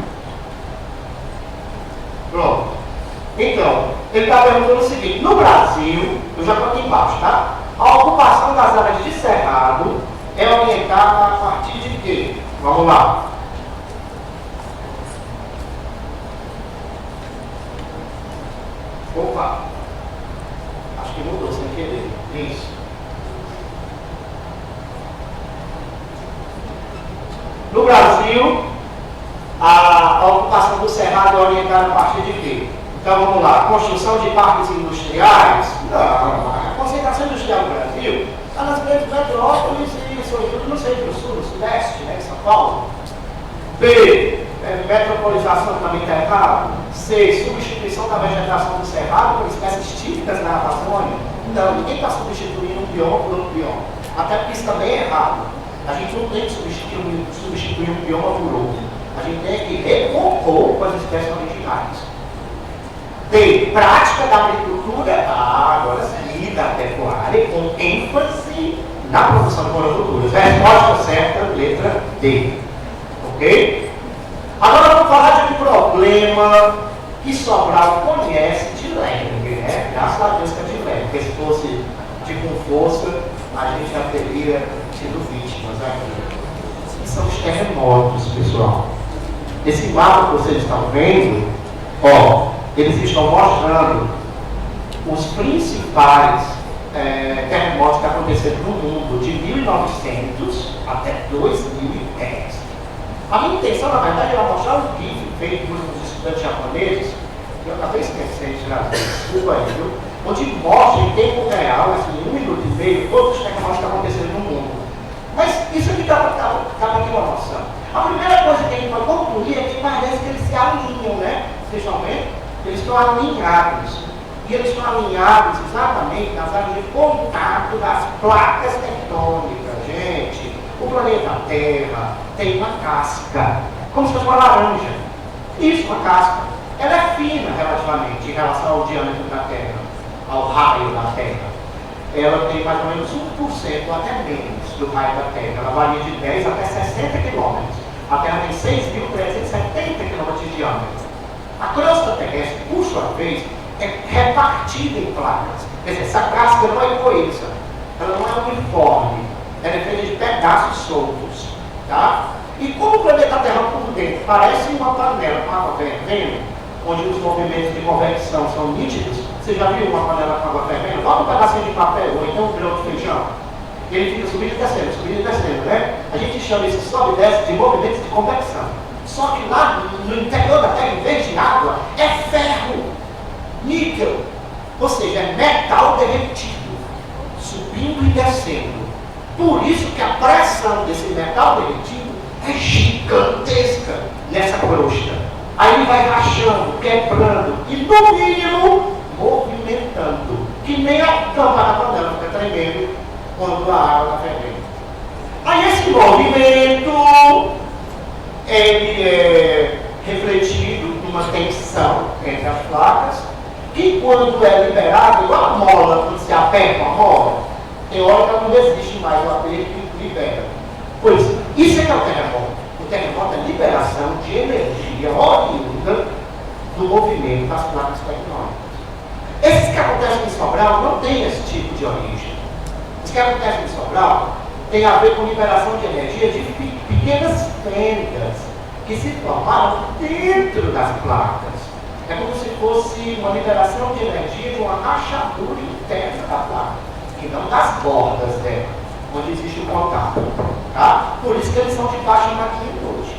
Pronto. Então, ele está perguntando o seguinte: no Brasil, eu já estou aqui embaixo, tá? A ocupação das áreas de cerrado é orientada a partir de quê? Vamos lá. Opa! Acho que mudou sem querer. Isso. No Brasil, a ocupação do cerrado é orientada a partir de quê? Então vamos lá, construção de parques industriais? Não, a concentração industrial no Brasil está nas grandes metrópoles e sobretudo no centro-sul, no sudeste, né, em São Paulo. B, metropolização também está errado. C, substituição da vegetação do cerrado por espécies típicas na Amazônia? Não, ninguém está substituindo um bioma por outro bioma. Até porque isso também é errado. A gente não tem que substituir um bioma por outro. A gente tem que recompor com as espécies originais. D. Prática da agricultura, agora sim, da pecuária, com ênfase na produção de monoculturas. Resposta certa, letra D. Ok? Agora vamos falar de um problema que Sobral conhece de leve, né? Graças a Deus que é de leve, porque se fosse de com força, a gente já teria sido vítimas aqui. Que são os terremotos, pessoal. Esse mapa que vocês estão vendo, eles estão mostrando os principais terremotos que aconteceram no mundo de 1900 até 2010. A minha intenção, na verdade, era mostrar um vídeo feito por uns estudantes japoneses, que eu acabei esquecendo de trazer, desculpa aí, viu? Onde mostra em tempo real, assim, em 1 minuto e meio, todos os terremotos que aconteceram no mundo. Mas isso aqui cabe aqui uma noção. A primeira coisa que a gente vai concluir é que parece que eles se alinham, né? Vocês estão vendo? Eles estão alinhados. E eles estão alinhados exatamente nas áreas de contato das placas tectônicas, gente. O planeta Terra tem uma casca, como se fosse uma laranja. Isso, uma casca. Ela é fina relativamente em relação ao diâmetro da Terra, ao raio da Terra. Ela tem mais ou menos 1% ou até menos do raio da Terra. Ela varia de 10 até 60 quilômetros. A Terra tem 6.370 quilômetros de diâmetro. A crosta terrestre, por sua vez, é repartida em placas. Quer dizer, essa casca não é coesa, ela não é uniforme, ela é feita de pedaços soltos. Tá? E como o planeta Terra por dentro parece uma panela com água fervendo, onde os movimentos de convecção são nítidos, você já viu uma panela com água fervendo? Bota um pedacinho de papel ou então um grão de feijão. E ele fica subindo e descendo, né? A gente chama esse sobe e desce de movimentos de convecção. Só que lá no interior da Terra, em vez de água, é ferro, níquel, ou seja, é metal derretido, subindo e descendo. Por isso que a pressão desse metal derretido é gigantesca nessa crosta. Aí ele vai rachando, quebrando e, no mínimo, movimentando. Que nem a tampa da panela fica tremendo quando a água está fervendo. Aí esse movimento, ele é refletido numa tensão entre as placas, que quando é liberado, igual a mola, quando se aperta uma mola, tem hora que ela não existe mais o aperto e libera. Pois, isso é que é o terremoto. O terremoto é a liberação de energia oriunda do movimento das placas tectônicas. Esses que acontecem em Sobral não têm esse tipo de origem. Os que acontecem em Sobral tem a ver com liberação de energia de pequenas fendas que se formaram dentro das placas. É como se fosse uma liberação de energia de uma rachadura interna da placa, e não das bordas dela, onde existe o contato. Tá? Por isso que eles são de baixa magnitude.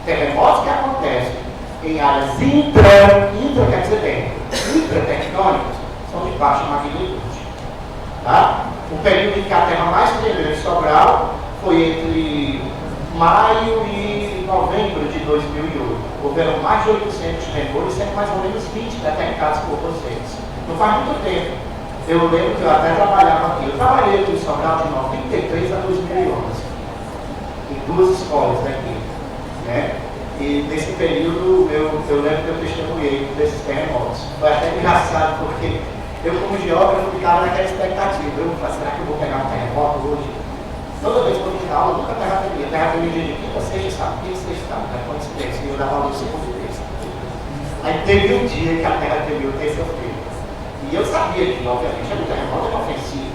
Terremotos que acontecem em áreas intra quer dizer dentro, intratectônicas, são de baixa magnitude. Tá? O período em que a Terra mais tremeu em Sobral foi entre maio e novembro de 2008. Houveram mais de 800 tremores, sendo mais ou menos 20 detectados por vocês. Não faz muito tempo. Eu lembro que eu até trabalhava aqui. Eu trabalhei aqui em Sobral de 93 a 2011, em duas escolas daqui. Né? E nesse período eu lembro que eu testemunhei desses terremotos. Foi até engraçado, porque eu, como geógrafo, ficava naquela expectativa. Eu falei, será que eu vou pegar um terremoto hoje? Toda vez que eu tinha aula, nunca terra tremia. Terra tremia dia de quinta, sexta, sábado, quinta, sexta, sábado. Né? Coincidência, e eu dava aula de segunda e terça. Aí teve um dia que a terra tremeu, terça-feira. E eu sabia que, obviamente, o terremoto era ofensivo.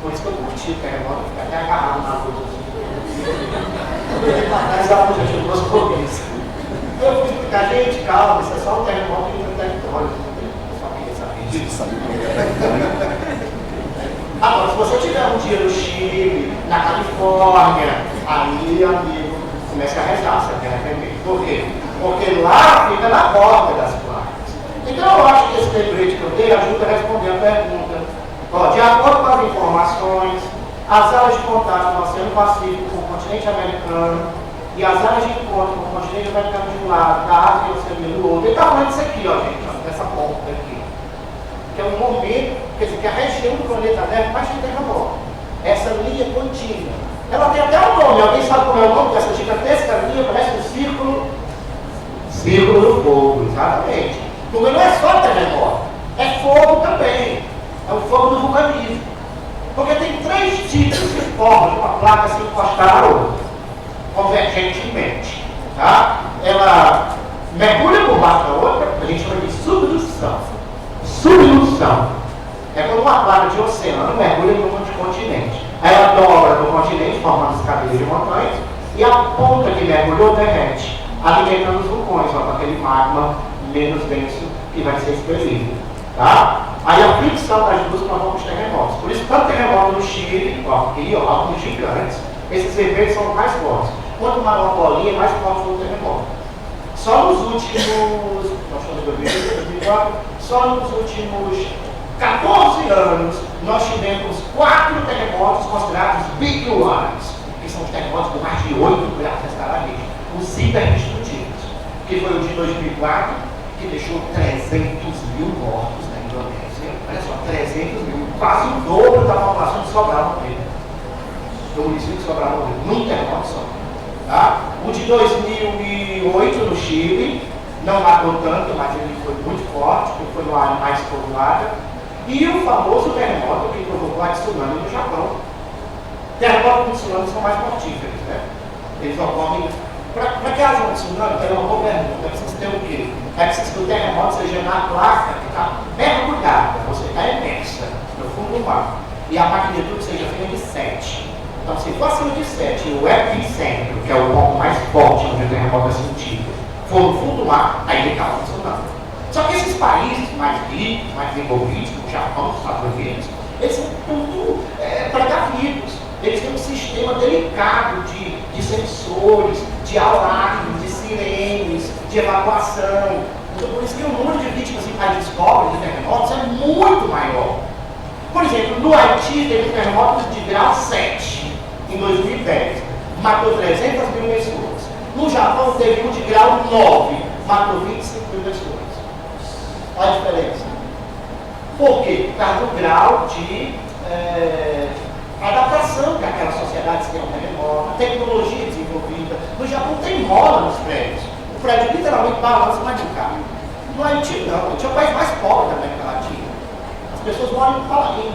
Por isso que eu curti o terremoto, eu fiquei até agarrado na luz. Mas a luz já chegou aos começos. Eu fui explicar, gente, calma, isso é só um terremoto intratectônico. Eu só queria saber disso. Agora, se você tiver um dia no Chile, na Califórnia, aí, amigo, comece a rezar, você quer entender. Por quê? Porque lá fica na borda das placas. Então, eu acho que esse lembrete que eu dei ajuda a responder a pergunta. De acordo com as informações, as áreas de contato do Oceano Pacífico com o continente americano e as áreas de encontro com o continente americano de um lado, da Ásia e o Oceano do outro. Ele está falando disso aqui, ó, gente, ó, dessa ponta aqui. Que é um momento, quer dizer, que a região do planeta Terra mais tem terremoto. essa linha contínua. Ela tem até um nome, alguém sabe como é o nome dessa gigantesca linha? Parece um círculo. Círculo do fogo, exatamente. Porque não é só terremoto, é fogo também. É o fogo do vulcanismo. Porque tem 3 tipos de forma de uma placa se encostar na outra, convergentemente. Tá? Ela mergulha por baixo da outra, a gente chama de subdução. Subdução é quando uma placa de oceano mergulha no continente. Aí ela dobra no continente, formando as cadeias de montanhas, e a ponta que mergulhou derrete, alimentando os vulcões, com aquele magma menos denso que vai ser expelido. Tá? Aí a fricção das duas provocam os terremotos. Por isso, tanto terremoto no Chile, aqui, alguns gigantes, esses efeitos são mais fortes. Quanto maior a bolinha, mais forte foi o terremoto. Só nos últimos, nós estamos em 2004, só nos últimos 14 anos, nós tivemos 4 terremotos considerados big ones, que são os terremotos com mais de 8 graus de escala Richter, os hiperdestrutivos, que foi o de 2004, que deixou 300 mil mortos na Indonésia. Olha só, 300 mil, quase o dobro da população de Sobral morreu. Do município de Sobral morreu, num terremoto só. Tá? O de 2008 no Chile, não matou tanto, mas ele foi muito forte, porque foi uma área mais povoada. E o famoso terremoto que provocou a tsunami no Japão. Terremotos e tsunamis são mais mortíferos, né? Eles ocorrem. Para que haja um tsunami, tem uma boa pergunta. É preciso ter o quê? É preciso que o terremoto seja na placa que está mergulhada, ou seja, está imersa no fundo do mar. E a magnitude seja acima de 7. Então, se for acima de 7 e o epicentro, que é o ponto mais forte onde o terremoto é sentido, for no fundo do mar, aí ele causa um tsunami. Só que esses países mais ricos, mais desenvolvidos, como o Japão, os Estados Unidos, eles são tudo precavidos. Eles têm um sistema delicado de sensores, de alarmes, de sirenes, de evacuação. Então, por isso que o número de vítimas em países pobres de terremotos é muito maior. Por exemplo, no Haiti teve um terremoto de grau 7 em 2010, matou 300 mil pessoas. No Japão teve um de grau 9, matou 25 mil pessoas. Olha a diferença. Por quê? Por causa do grau de adaptação que aquelas sociedades têm ao terremoto, a tecnologia desenvolvida. No Japão tem mola nos prédios. O prédio literalmente balança, mas não cai. No Haiti não. O Haiti é o país mais pobre da América Latina. As pessoas moram em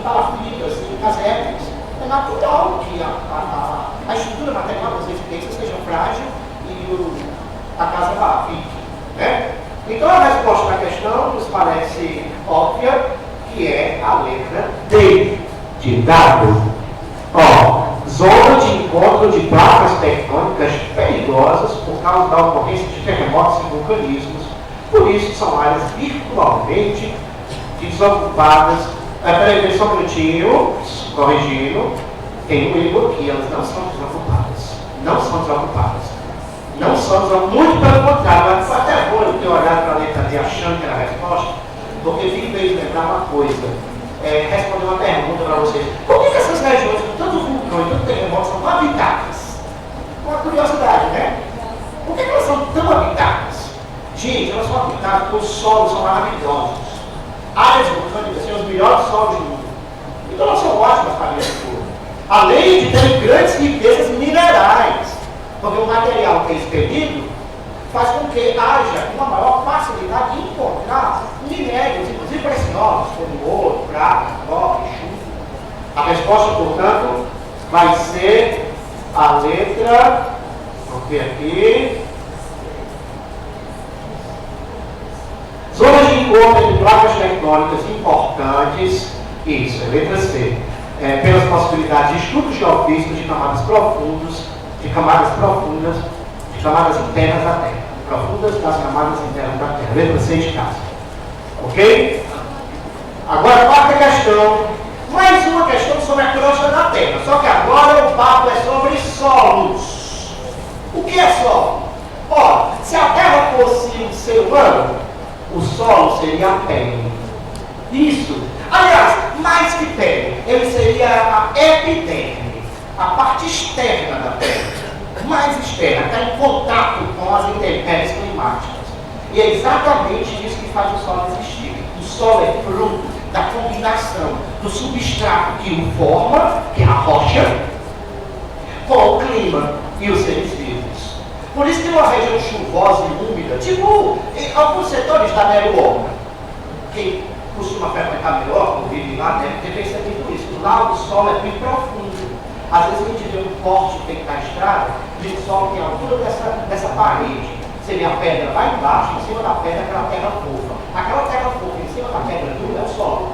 palafitas, em casebres. É natural que a estrutura material das residências seja frágil e a casa vá, fique. Né? Então a resposta à questão nos parece óbvia, que é a letra D, de dado. Zona de encontro de placas tectônicas perigosas por causa da ocorrência de terremotos e vulcanismos. Por isso são áreas virtualmente desocupadas. Peraí, só um minutinho, corrigindo. Tem um erro aqui, elas não são desocupadas. Não são desocupadas. Não são desocupadas. Muito pelo contrário, mas até vou ter olhado para a letra D achando que era a resposta, porque me fez lembrar uma coisa. Responder uma pergunta para vocês. Por que essas regiões com tanto vulcão e tanto terremoto são habitadas? Uma curiosidade, né? Por que elas são tão habitadas? Gente, elas são habitadas porque os solos são maravilhosos. Áreas vulcânicas têm os melhores solos do mundo. Então elas são ótimas para a agricultura. Além de terem grandes riquezas minerais. Porque o material que é expelido faz com que haja uma maior facilidade de encontrar minérios, inclusive preciosos, como ouro, prata, cobre, chumbo. A resposta, portanto, vai ser a letra, vamos ver aqui, zonas de encontro entre placas tectônicas importantes, isso, é letra C, pelas possibilidades de estudos geofísicos de camadas profundas, de camadas internas da Terra, profundas das camadas internas da Terra, letra C de casa. Ok? Agora, quarta questão, mais uma questão sobre a crosta da Terra, só que agora o papo é sobre solos. O que é solo? Ora, se a Terra fosse um ser humano, o solo seria a pele. Isso. Aliás, mais que pele, ele seria a epiderme, a parte externa da Terra. Mais externa, está em contato com as intempéries climáticas. E é exatamente isso que faz o solo existir. O solo é fruto da combinação do substrato que o forma, que é a rocha, com o clima e os seres vivos. Por isso que uma região chuvosa e úmida, tipo alguns setores da Meruoca, quem costuma frequentar Meruoca, ou vive lá, deve ter percebido isso. Lá o solo é bem profundo. Às vezes a gente vê um corte feito na estrada, e o solo tem a altura dessa parede. Você vê a pedra lá embaixo, em cima da pedra, aquela terra fofa. Aquela terra fofa em cima da pedra dura é o solo.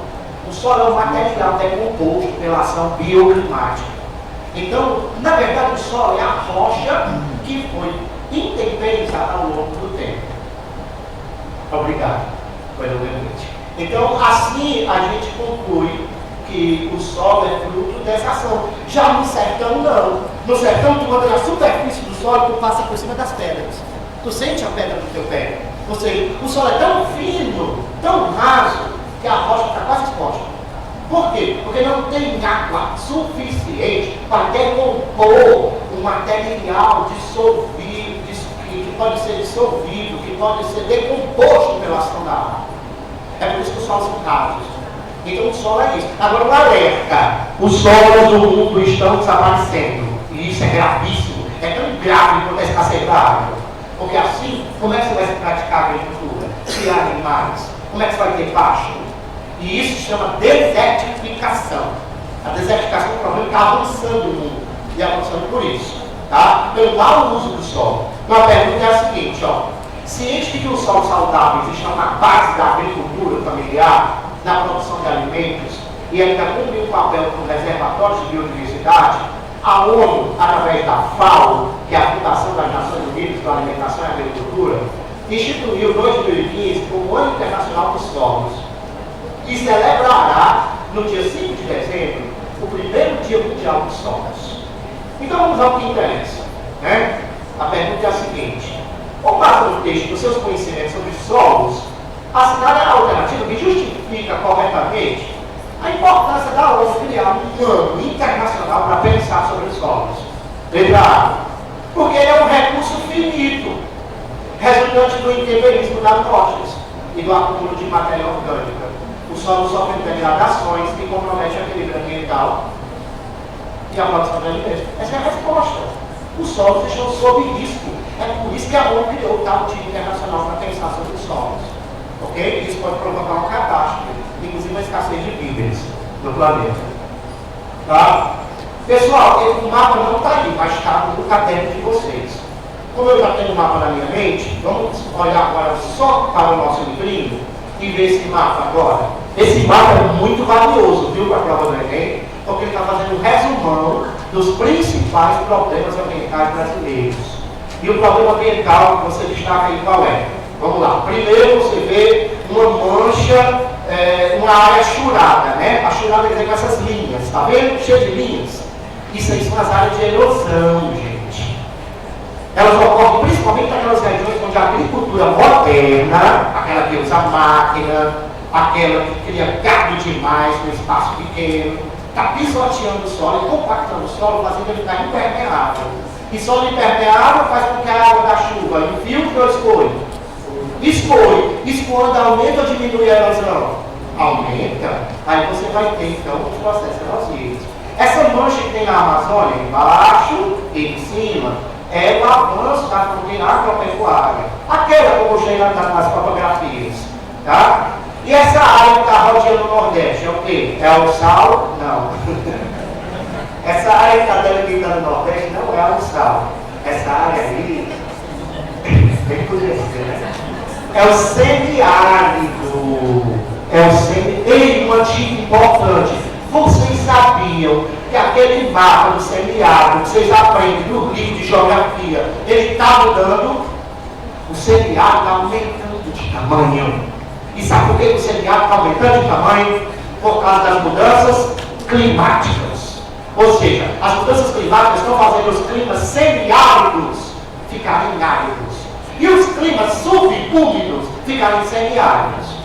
O solo é um material decomposto pela ação bioclimática. Então, na verdade, o solo é a rocha que foi intemperizada ao longo do tempo. Obrigado pelo lembrete. Então, assim a gente conclui que o solo é fruto dessa ação. Já no sertão, não. No sertão, tu anda na superfície do solo, tu passa por cima das pedras. Tu sente a pedra no teu pé. Ou seja, o solo é tão fino, tão raso, que a rocha está quase exposta. Por quê? Porque não tem água suficiente para decompor um material dissolvido, que pode ser dissolvido, que pode ser decomposto pela ação da água. É por isso que os solos são rasos. Então o solo é isso. Agora, um alerta: os solos do mundo estão desaparecendo. E isso é gravíssimo. É tão grave quanto a escassez da água. Porque assim, como é que você vai se praticar a agricultura? Criar animais? Como é que você vai ter pasto? E isso se chama desertificação. A desertificação é um problema que está avançando no mundo. E avançando por isso. Tá? Pelo mau uso do solo. Então a pergunta é a seguinte, ó. Ciente de que os solos saudáveis estão na base da agricultura familiar, na produção de alimentos, e ainda cumpre um papel como reservatório de biodiversidade, a ONU, através da FAO, que é a Fundação das Nações Unidas para a Alimentação e Agricultura, instituiu 2015 como o Ano Internacional dos Solos e celebrará, no dia 5 de dezembro, o primeiro Dia Mundial dos Solos. Então vamos ao que interessa, né? A pergunta é a seguinte: com base no texto dos seus conhecimentos sobre solos, assinale a alternativa que justifica corretamente a importância da ONU criar um ano internacional para pensar sobre os solos. Letra A. Porque ele é um recurso finito, resultante do intemperismo das rochas e do acúmulo de matéria orgânica. O solo sofre degradações que comprometem o equilíbrio ambiental e a produção de alimentos. Essa é a resposta. Os solos estão sob risco. É por isso que a ONU criou o tal Dia Internacional para pensar sobre os solos. Ok? Isso pode provocar uma catástrofe, inclusive uma escassez de víveres no planeta. Tá? Pessoal, o mapa não está aí, mas está no caderno de vocês. Como eu já tenho o mapa na minha mente, vamos olhar agora só para o nosso livrinho e ver esse mapa agora. Esse mapa é muito valioso, viu, para a prova do Enem, porque ele está fazendo um resumão dos principais problemas ambientais brasileiros. E o problema ambiental que você destaca aí qual é? Vamos lá. Primeiro você vê uma mancha, uma área churada, né? A churada quer dizer com essas linhas, tá vendo? Cheio de linhas. Isso aí são as áreas de erosão, gente. Elas ocorrem principalmente naquelas regiões onde a agricultura moderna, aquela que usa máquina, aquela que cria gado demais no espaço pequeno, está pisoteando o solo e compactando o solo, fazendo ele ficar impermeável. E solo impermeável faz com que a água da chuva infiltre ou escoe? Escoe. Escoando aumenta ou diminui a erosão? Aumenta. Aí você vai ter então os processos erosivos. Essa mancha que tem na Amazônia, embaixo e em cima, é o avanço da fronteira agropecuária. Aquela que eu mostrei nas fotografias. Tá? E essa área que está rodeando o Nordeste é o quê? É o sal? Não. Essa área que está delimitando o Nordeste não é o sal. Essa área aí, bem conhecida, né? É o semiárido. É o semiárido. E uma dica importante. Vocês sabiam que aquele mapa do semiárido que vocês aprendem no livro de geografia, ele está mudando? O semiárido está aumentando de tamanho. E sabe por que o semiárido está aumentando de tamanho? Por causa das mudanças climáticas. Ou seja, as mudanças climáticas estão fazendo os climas semiáridos ficarem áridos. E os climas subúmidos ficarem semiáridos.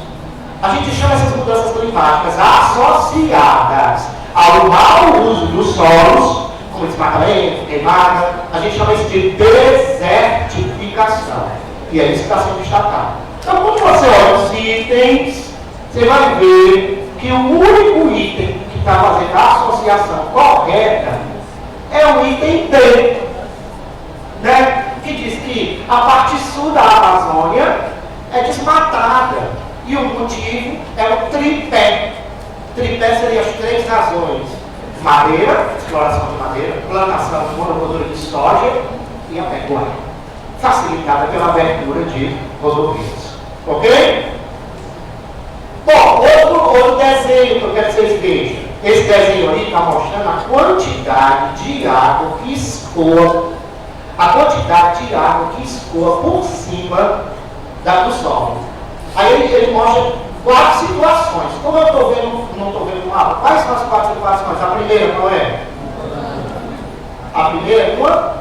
A gente chama essas mudanças climáticas associadas ao mau uso dos solos, como desmatamento, queimada, a gente chama isso de desertificação. E é isso que está sendo destacado. Então, quando você olha os itens, você vai ver que o único item que está fazendo a associação correta é o item D, né? Que diz que a parte sul da Amazônia é desmatada e o motivo é o tripé. Tripé seria as 3 razões: madeira, exploração de madeira, plantação de monocultura de soja e a pecuária, facilitada pela abertura de rodovias. Ok? Bom, outro desenho que eu quero que vocês vejam. Esse desenho aí está mostrando a quantidade de água que escoa, por cima do solo. Aí ele mostra 4 situações. Como eu estou vendo, não estou vendo o mapa, quais são as 4 situações? A primeira qual é? A primeira é uma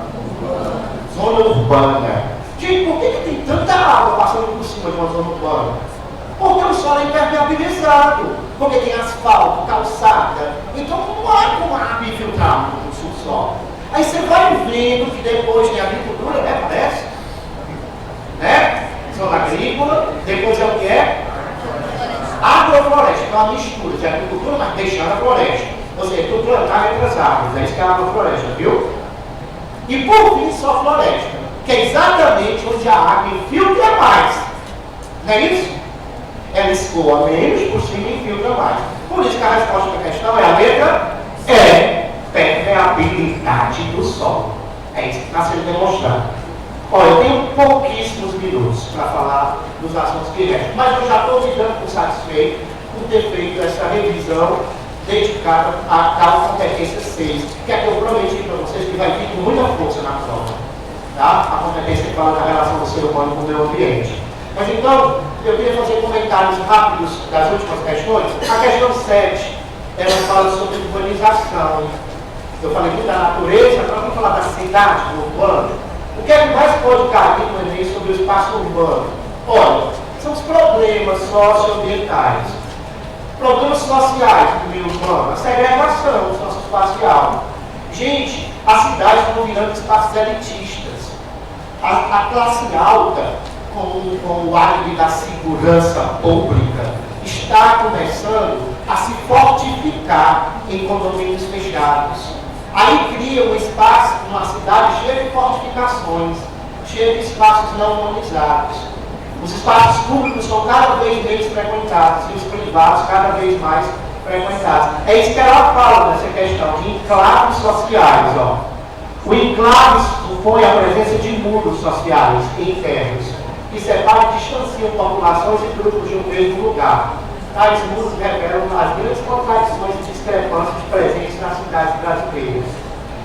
zona urbana. Gente, por que tem tanta água passando por cima de uma zona urbana? Porque o solo é impermeabilizado, porque tem asfalto, calçada. Então não há como a água infiltrar no subsolo. Aí você vai vendo que depois tem agricultura, né? Parece? Né? Zona agrícola, depois é o que é? Agrofloresta, que é uma mistura de agricultura, mas deixando a floresta. Ou seja, tu plantar entre as árvores, é isso que é a agrofloresta, viu? E por fim, só floresta, que é exatamente onde a água infiltra mais. Não é isso? Ela escoa menos, por cima infiltra mais. Por isso que a resposta da questão é a letra E, permeabilidade do solo. É isso que está sendo demonstrado. Olha, eu tenho pouquíssimos minutos para falar dos assuntos que restam, mas eu já estou me dando por satisfeito por ter feito essa revisão dedicada à tal competência 6, que é que eu prometi para vocês que vai vir com muita força na prova. Tá? A competência que fala da relação do ser humano com o meio ambiente. Mas então, eu queria fazer comentários rápidos das últimas questões. A questão 7, ela fala sobre urbanização. Eu falei muito da natureza, agora vamos falar da cidade, do urbano. O que é que mais pode cair no Enem sobre o espaço urbano? Olha, são os problemas socioambientais. Problemas sociais do meio urbano, a segregação socioespacial. Gente, as cidades estão virando espaços elitistas. A classe alta, com o álibi da segurança pública, está começando a se fortificar em condomínios fechados. Aí cria um espaço, uma cidade cheia de fortificações, cheia de espaços não humanizados. Os espaços públicos são cada vez menos frequentados e os privados cada vez mais frequentados. É isso que ela fala nessa questão de enclaves sociais. Ó. O enclave supõe a presença de muros sociais internos que separam e distanciam populações e grupos de um mesmo lugar. Tais muros revelam as grandes contradições e discrepâncias presentes nas cidades brasileiras.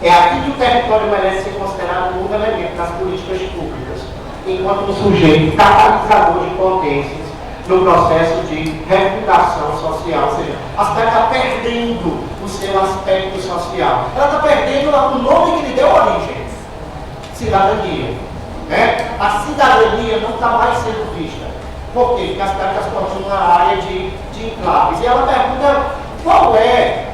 É aqui que o território merece ser considerado um elemento das políticas públicas, enquanto um sujeito catalisador de potências no processo de reputação social. Ou seja, a cidade está perdendo o seu aspecto social. Ela está perdendo o nome que lhe deu origem: cidadania. Né? A cidadania não está mais sendo vista. Por quê? Porque a cidade está se tornando uma área de enclaves. E ela pergunta qual é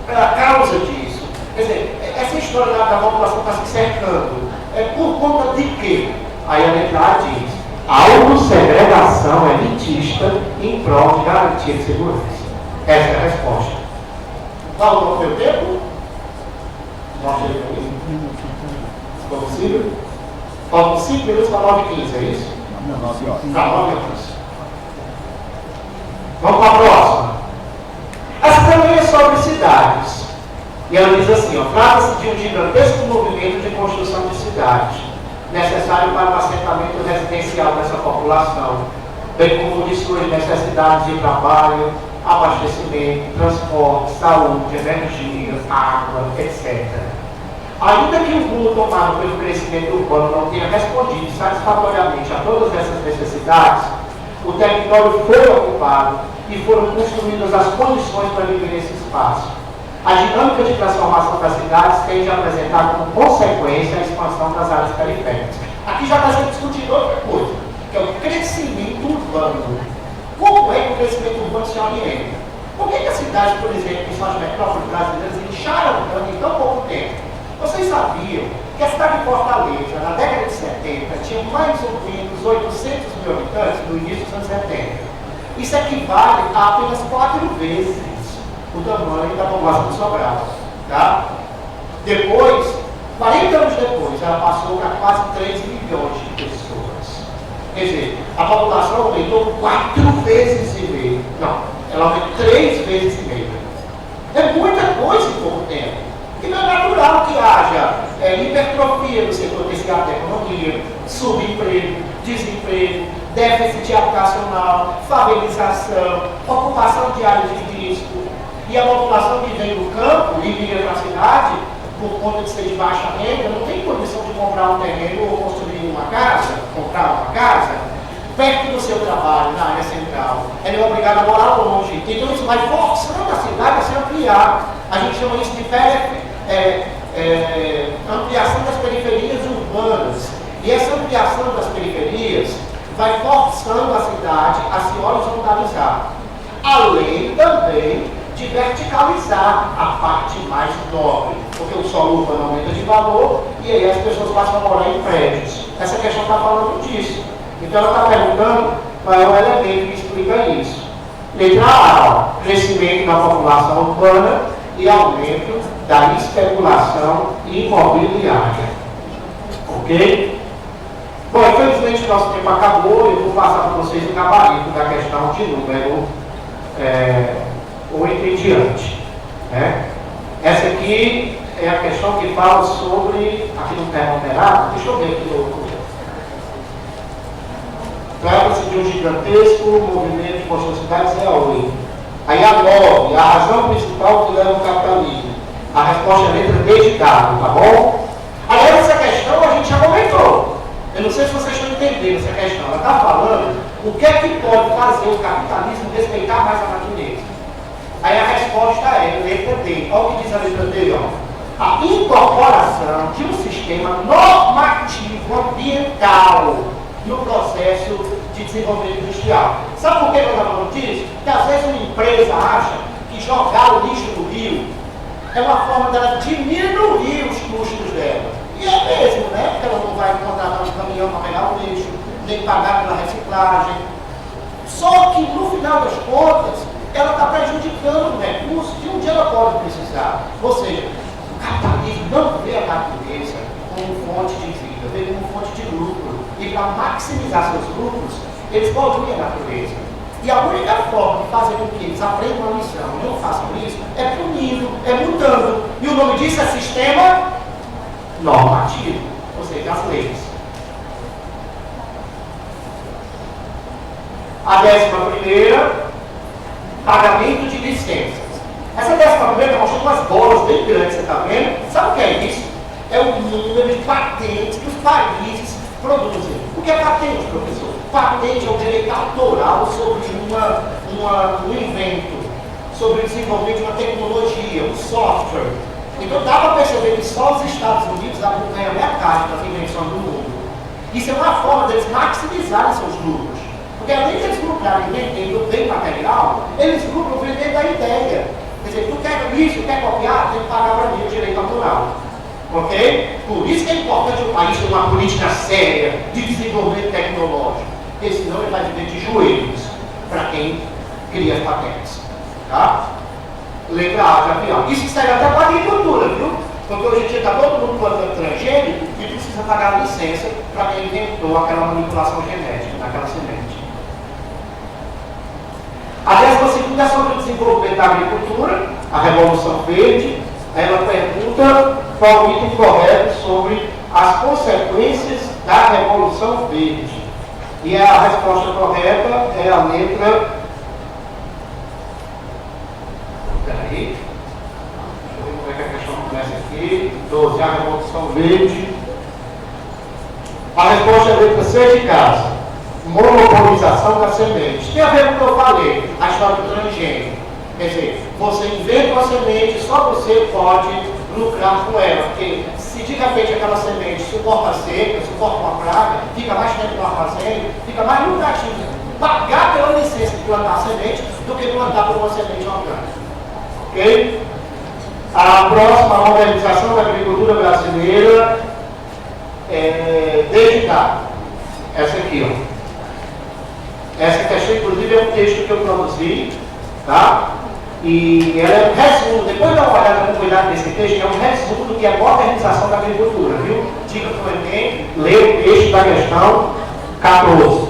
a causa disso. Quer dizer, essa história da população está se cercando. É por conta de quê? Aí a letra A diz: autossegregação elitista em prol de garantia de segurança. Essa é a resposta. Faltou o meu tempo? Mostra aí para mim. Ficou possível? Faltam 5 minutos para 9h15, é isso? Para 9 horas. Vamos para a próxima. Essa também é sobre cidades. E ela diz assim, ó: trata-se de um gigantesco movimento de construção de cidades, necessário para o assentamento residencial dessa população, bem como de suas necessidades de trabalho, abastecimento, transporte, saúde, energia, água, etc. Ainda que o rumo tomado pelo crescimento urbano não tenha respondido satisfatoriamente a todas essas necessidades, o território foi ocupado e foram construídas as condições para viver nesse espaço. A dinâmica de transformação das cidades tende a apresentar como consequência a expansão das áreas periféricas. Aqui já está sendo discutido outra coisa, que é o crescimento urbano. Como é que o crescimento urbano se orienta? Por que as cidades, por exemplo, que são as metrópoles brasileiras, incharam tanto em tão pouco tempo? Vocês sabiam que a cidade de Fortaleza, na década de 70, tinha mais ou menos 800 mil habitantes no início dos anos 70. Isso equivale a apenas 4 vezes o tamanho da população de Sobral. Tá? Depois, 40 anos depois, ela passou para quase 3 milhões de pessoas. Quer dizer, a população aumentou 4 vezes e meio. Não, ela aumentou 3 vezes e meio. É muita coisa em pouco tempo. E não é natural que haja hipertrofia do setor terciário da economia, subemprego, desemprego, déficit habitacional, favelização, ocupação de áreas de risco. E a população que vem do campo e migra para a cidade, por conta de ser de baixa renda, não tem condição de comprar um terreno ou construir uma casa, comprar uma casa, perto do seu trabalho, na área central. Ele é obrigado a morar longe. Então isso vai forçando a cidade a se ampliar. A gente chama isso de ampliação das periferias urbanas. E essa ampliação das periferias vai forçando a cidade a se horizontalizar. Além também de verticalizar a parte mais nobre, porque o solo urbano aumenta de valor e aí as pessoas passam a morar em prédios. Essa questão está falando disso. Então ela está perguntando qual é o elemento que explica isso. Letra A, crescimento da população urbana e aumento da especulação imobiliária. Ok? Bom, infelizmente nosso tempo acabou, eu vou passar para vocês o gabarito da questão de número 8 em diante. Né? Essa aqui é a questão que fala sobre, aqui no termo operado, deixa eu ver aqui no. Trata-se de um gigantesco movimento de construção é a 8. Aí a 9, a razão principal que leva ao capitalismo. A resposta é a letra D de dado, tá bom? Aliás, essa questão a gente já comentou. Eu não sei se vocês estão entendendo essa questão. Ela está falando o que é que pode fazer o capitalismo respeitar mais a natureza. Aí a resposta é letra D. Olha o que diz a letra D, ó. A incorporação de um sistema normativo ambiental no processo de desenvolvimento industrial. Sabe por que eu estou falando disso? Porque às vezes uma empresa acha que jogar o lixo no rio é uma forma dela diminuir os custos dela. E é mesmo, né? Porque ela não vai contratar um caminhão para pegar o lixo, nem pagar pela reciclagem. Só que no final das contas, ela está prejudicando o recurso que um dia ela pode precisar. Ou seja, o capitalismo não vê a natureza como fonte de vida, vê como fonte de lucro. E para maximizar seus lucros, eles poluem a natureza. E a única forma de fazer com que eles aprendam a lição e não façam isso é punindo, é mudando. E o nome disso é sistema normativo, ou seja, as leis. A 11ª, pagamento de licenças. Essa 11ª está mostrando umas bolas bem grandes, você está vendo? Sabe o que é isso? É o número de patentes que os países produzem. O que é patente, professor? Patente é o direito autoral sobre um invento, sobre o desenvolvimento de uma tecnologia, um software. Então dá para perceber que só os Estados Unidos acompanham a metade das invenções do mundo. Isso é uma forma deles maximizarem seus lucros. Porque além de eles lucrarem vendendo bem material, eles lucram vendendo a ideia. Quer dizer, tu quer isso, quer copiar, tem que pagar para mim o direito autoral. Ok? Por isso que é importante o país ter uma política séria de desenvolvimento tecnológico. Porque senão ele vai viver de joelhos para quem cria as patentes. Tá? Letra A de avião. Isso serve até para a agricultura, viu? Porque hoje em dia está todo mundo plantando transgênico e precisa pagar a licença para quem inventou aquela manipulação genética naquela semente. A 12ª é sobre o desenvolvimento da agricultura, a Revolução Verde. Ela pergunta qual o item correto sobre as consequências da Revolução Verde. E a resposta correta é a letra. Peraí. Deixa eu ver como é que a questão começa aqui. 12. A Revolução Verde. A resposta é a letra C de casa. Monopolização da semente. Tem a ver com o que eu falei, a história do transgênico. Quer dizer, você inventa uma semente, só você pode lucrar com ela. Porque se de repente aquela semente suporta a seca, suporta uma praga, fica mais tempo no armazém, fica mais lucrativo pagar pela licença de plantar a semente do que plantar por uma semente orgânica. Ok? A próxima, a modernização da agricultura brasileira é dedicada. Essa aqui, ó. Essa questão, inclusive, é um texto que eu produzi, tá? E ela é um resumo, depois dá uma olhada com cuidado nesse texto, é um resumo do que é a modernização da agricultura, viu? Diga para o Enem, lê o texto da questão 14.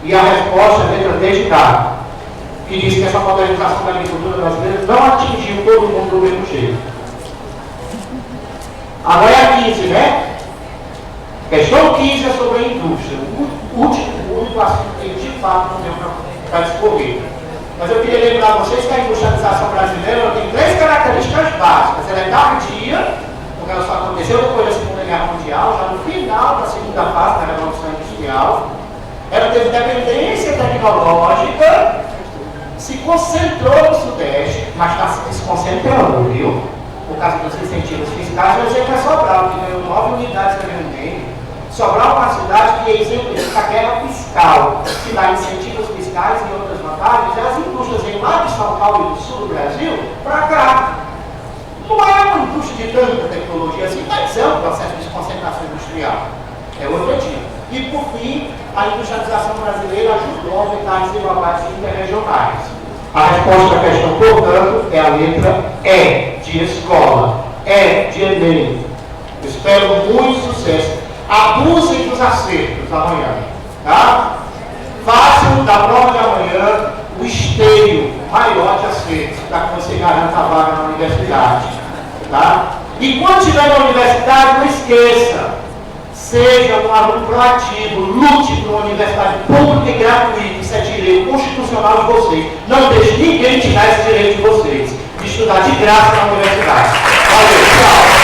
E a resposta é letra D de cá, que diz que essa modernização da agricultura brasileira não atingiu todo mundo do mesmo jeito. Agora é a 15, né? Questão 15 é sobre a indústria. O único assunto que de fato não deu para discorrer. Mas eu queria lembrar vocês que a industrialização brasileira tem 3 características básicas. Ela é tardia, porque ela só aconteceu depois da Segunda Guerra Mundial, já no final da segunda fase da Revolução Industrial. Ela teve dependência tecnológica, se concentrou no Sudeste, mas está se desconcentrando, viu? Por causa dos incentivos fiscais, eu sei que é Sobral, que ganhou 9 unidades da Grande. Sobral é uma cidade que exemplifica a guerra fiscal, que dá incentivos fiscais e outras vantagens, e as indústrias vêm lá de São Paulo e do sul do Brasil para cá. Não é uma indústria de tanta tecnologia assim, mas é um processo de concentração industrial. É outro tipo. E por fim, a industrialização brasileira ajudou a aumentar as desigualdades interregionais. A resposta à questão, portanto, é a letra E, de escola, E, de Enem. Espero muito sucesso. Abusem dos acertos amanhã, tá? Façam da prova de amanhã o esteio maior de acertos, para que você garanta a vaga na universidade, tá? E quando estiver na universidade, não esqueça, seja um aluno proativo, lute por uma universidade pública e gratuita, isso é direito constitucional de vocês. Não deixe ninguém tirar esse direito de vocês, de estudar de graça na universidade. Valeu, tchau!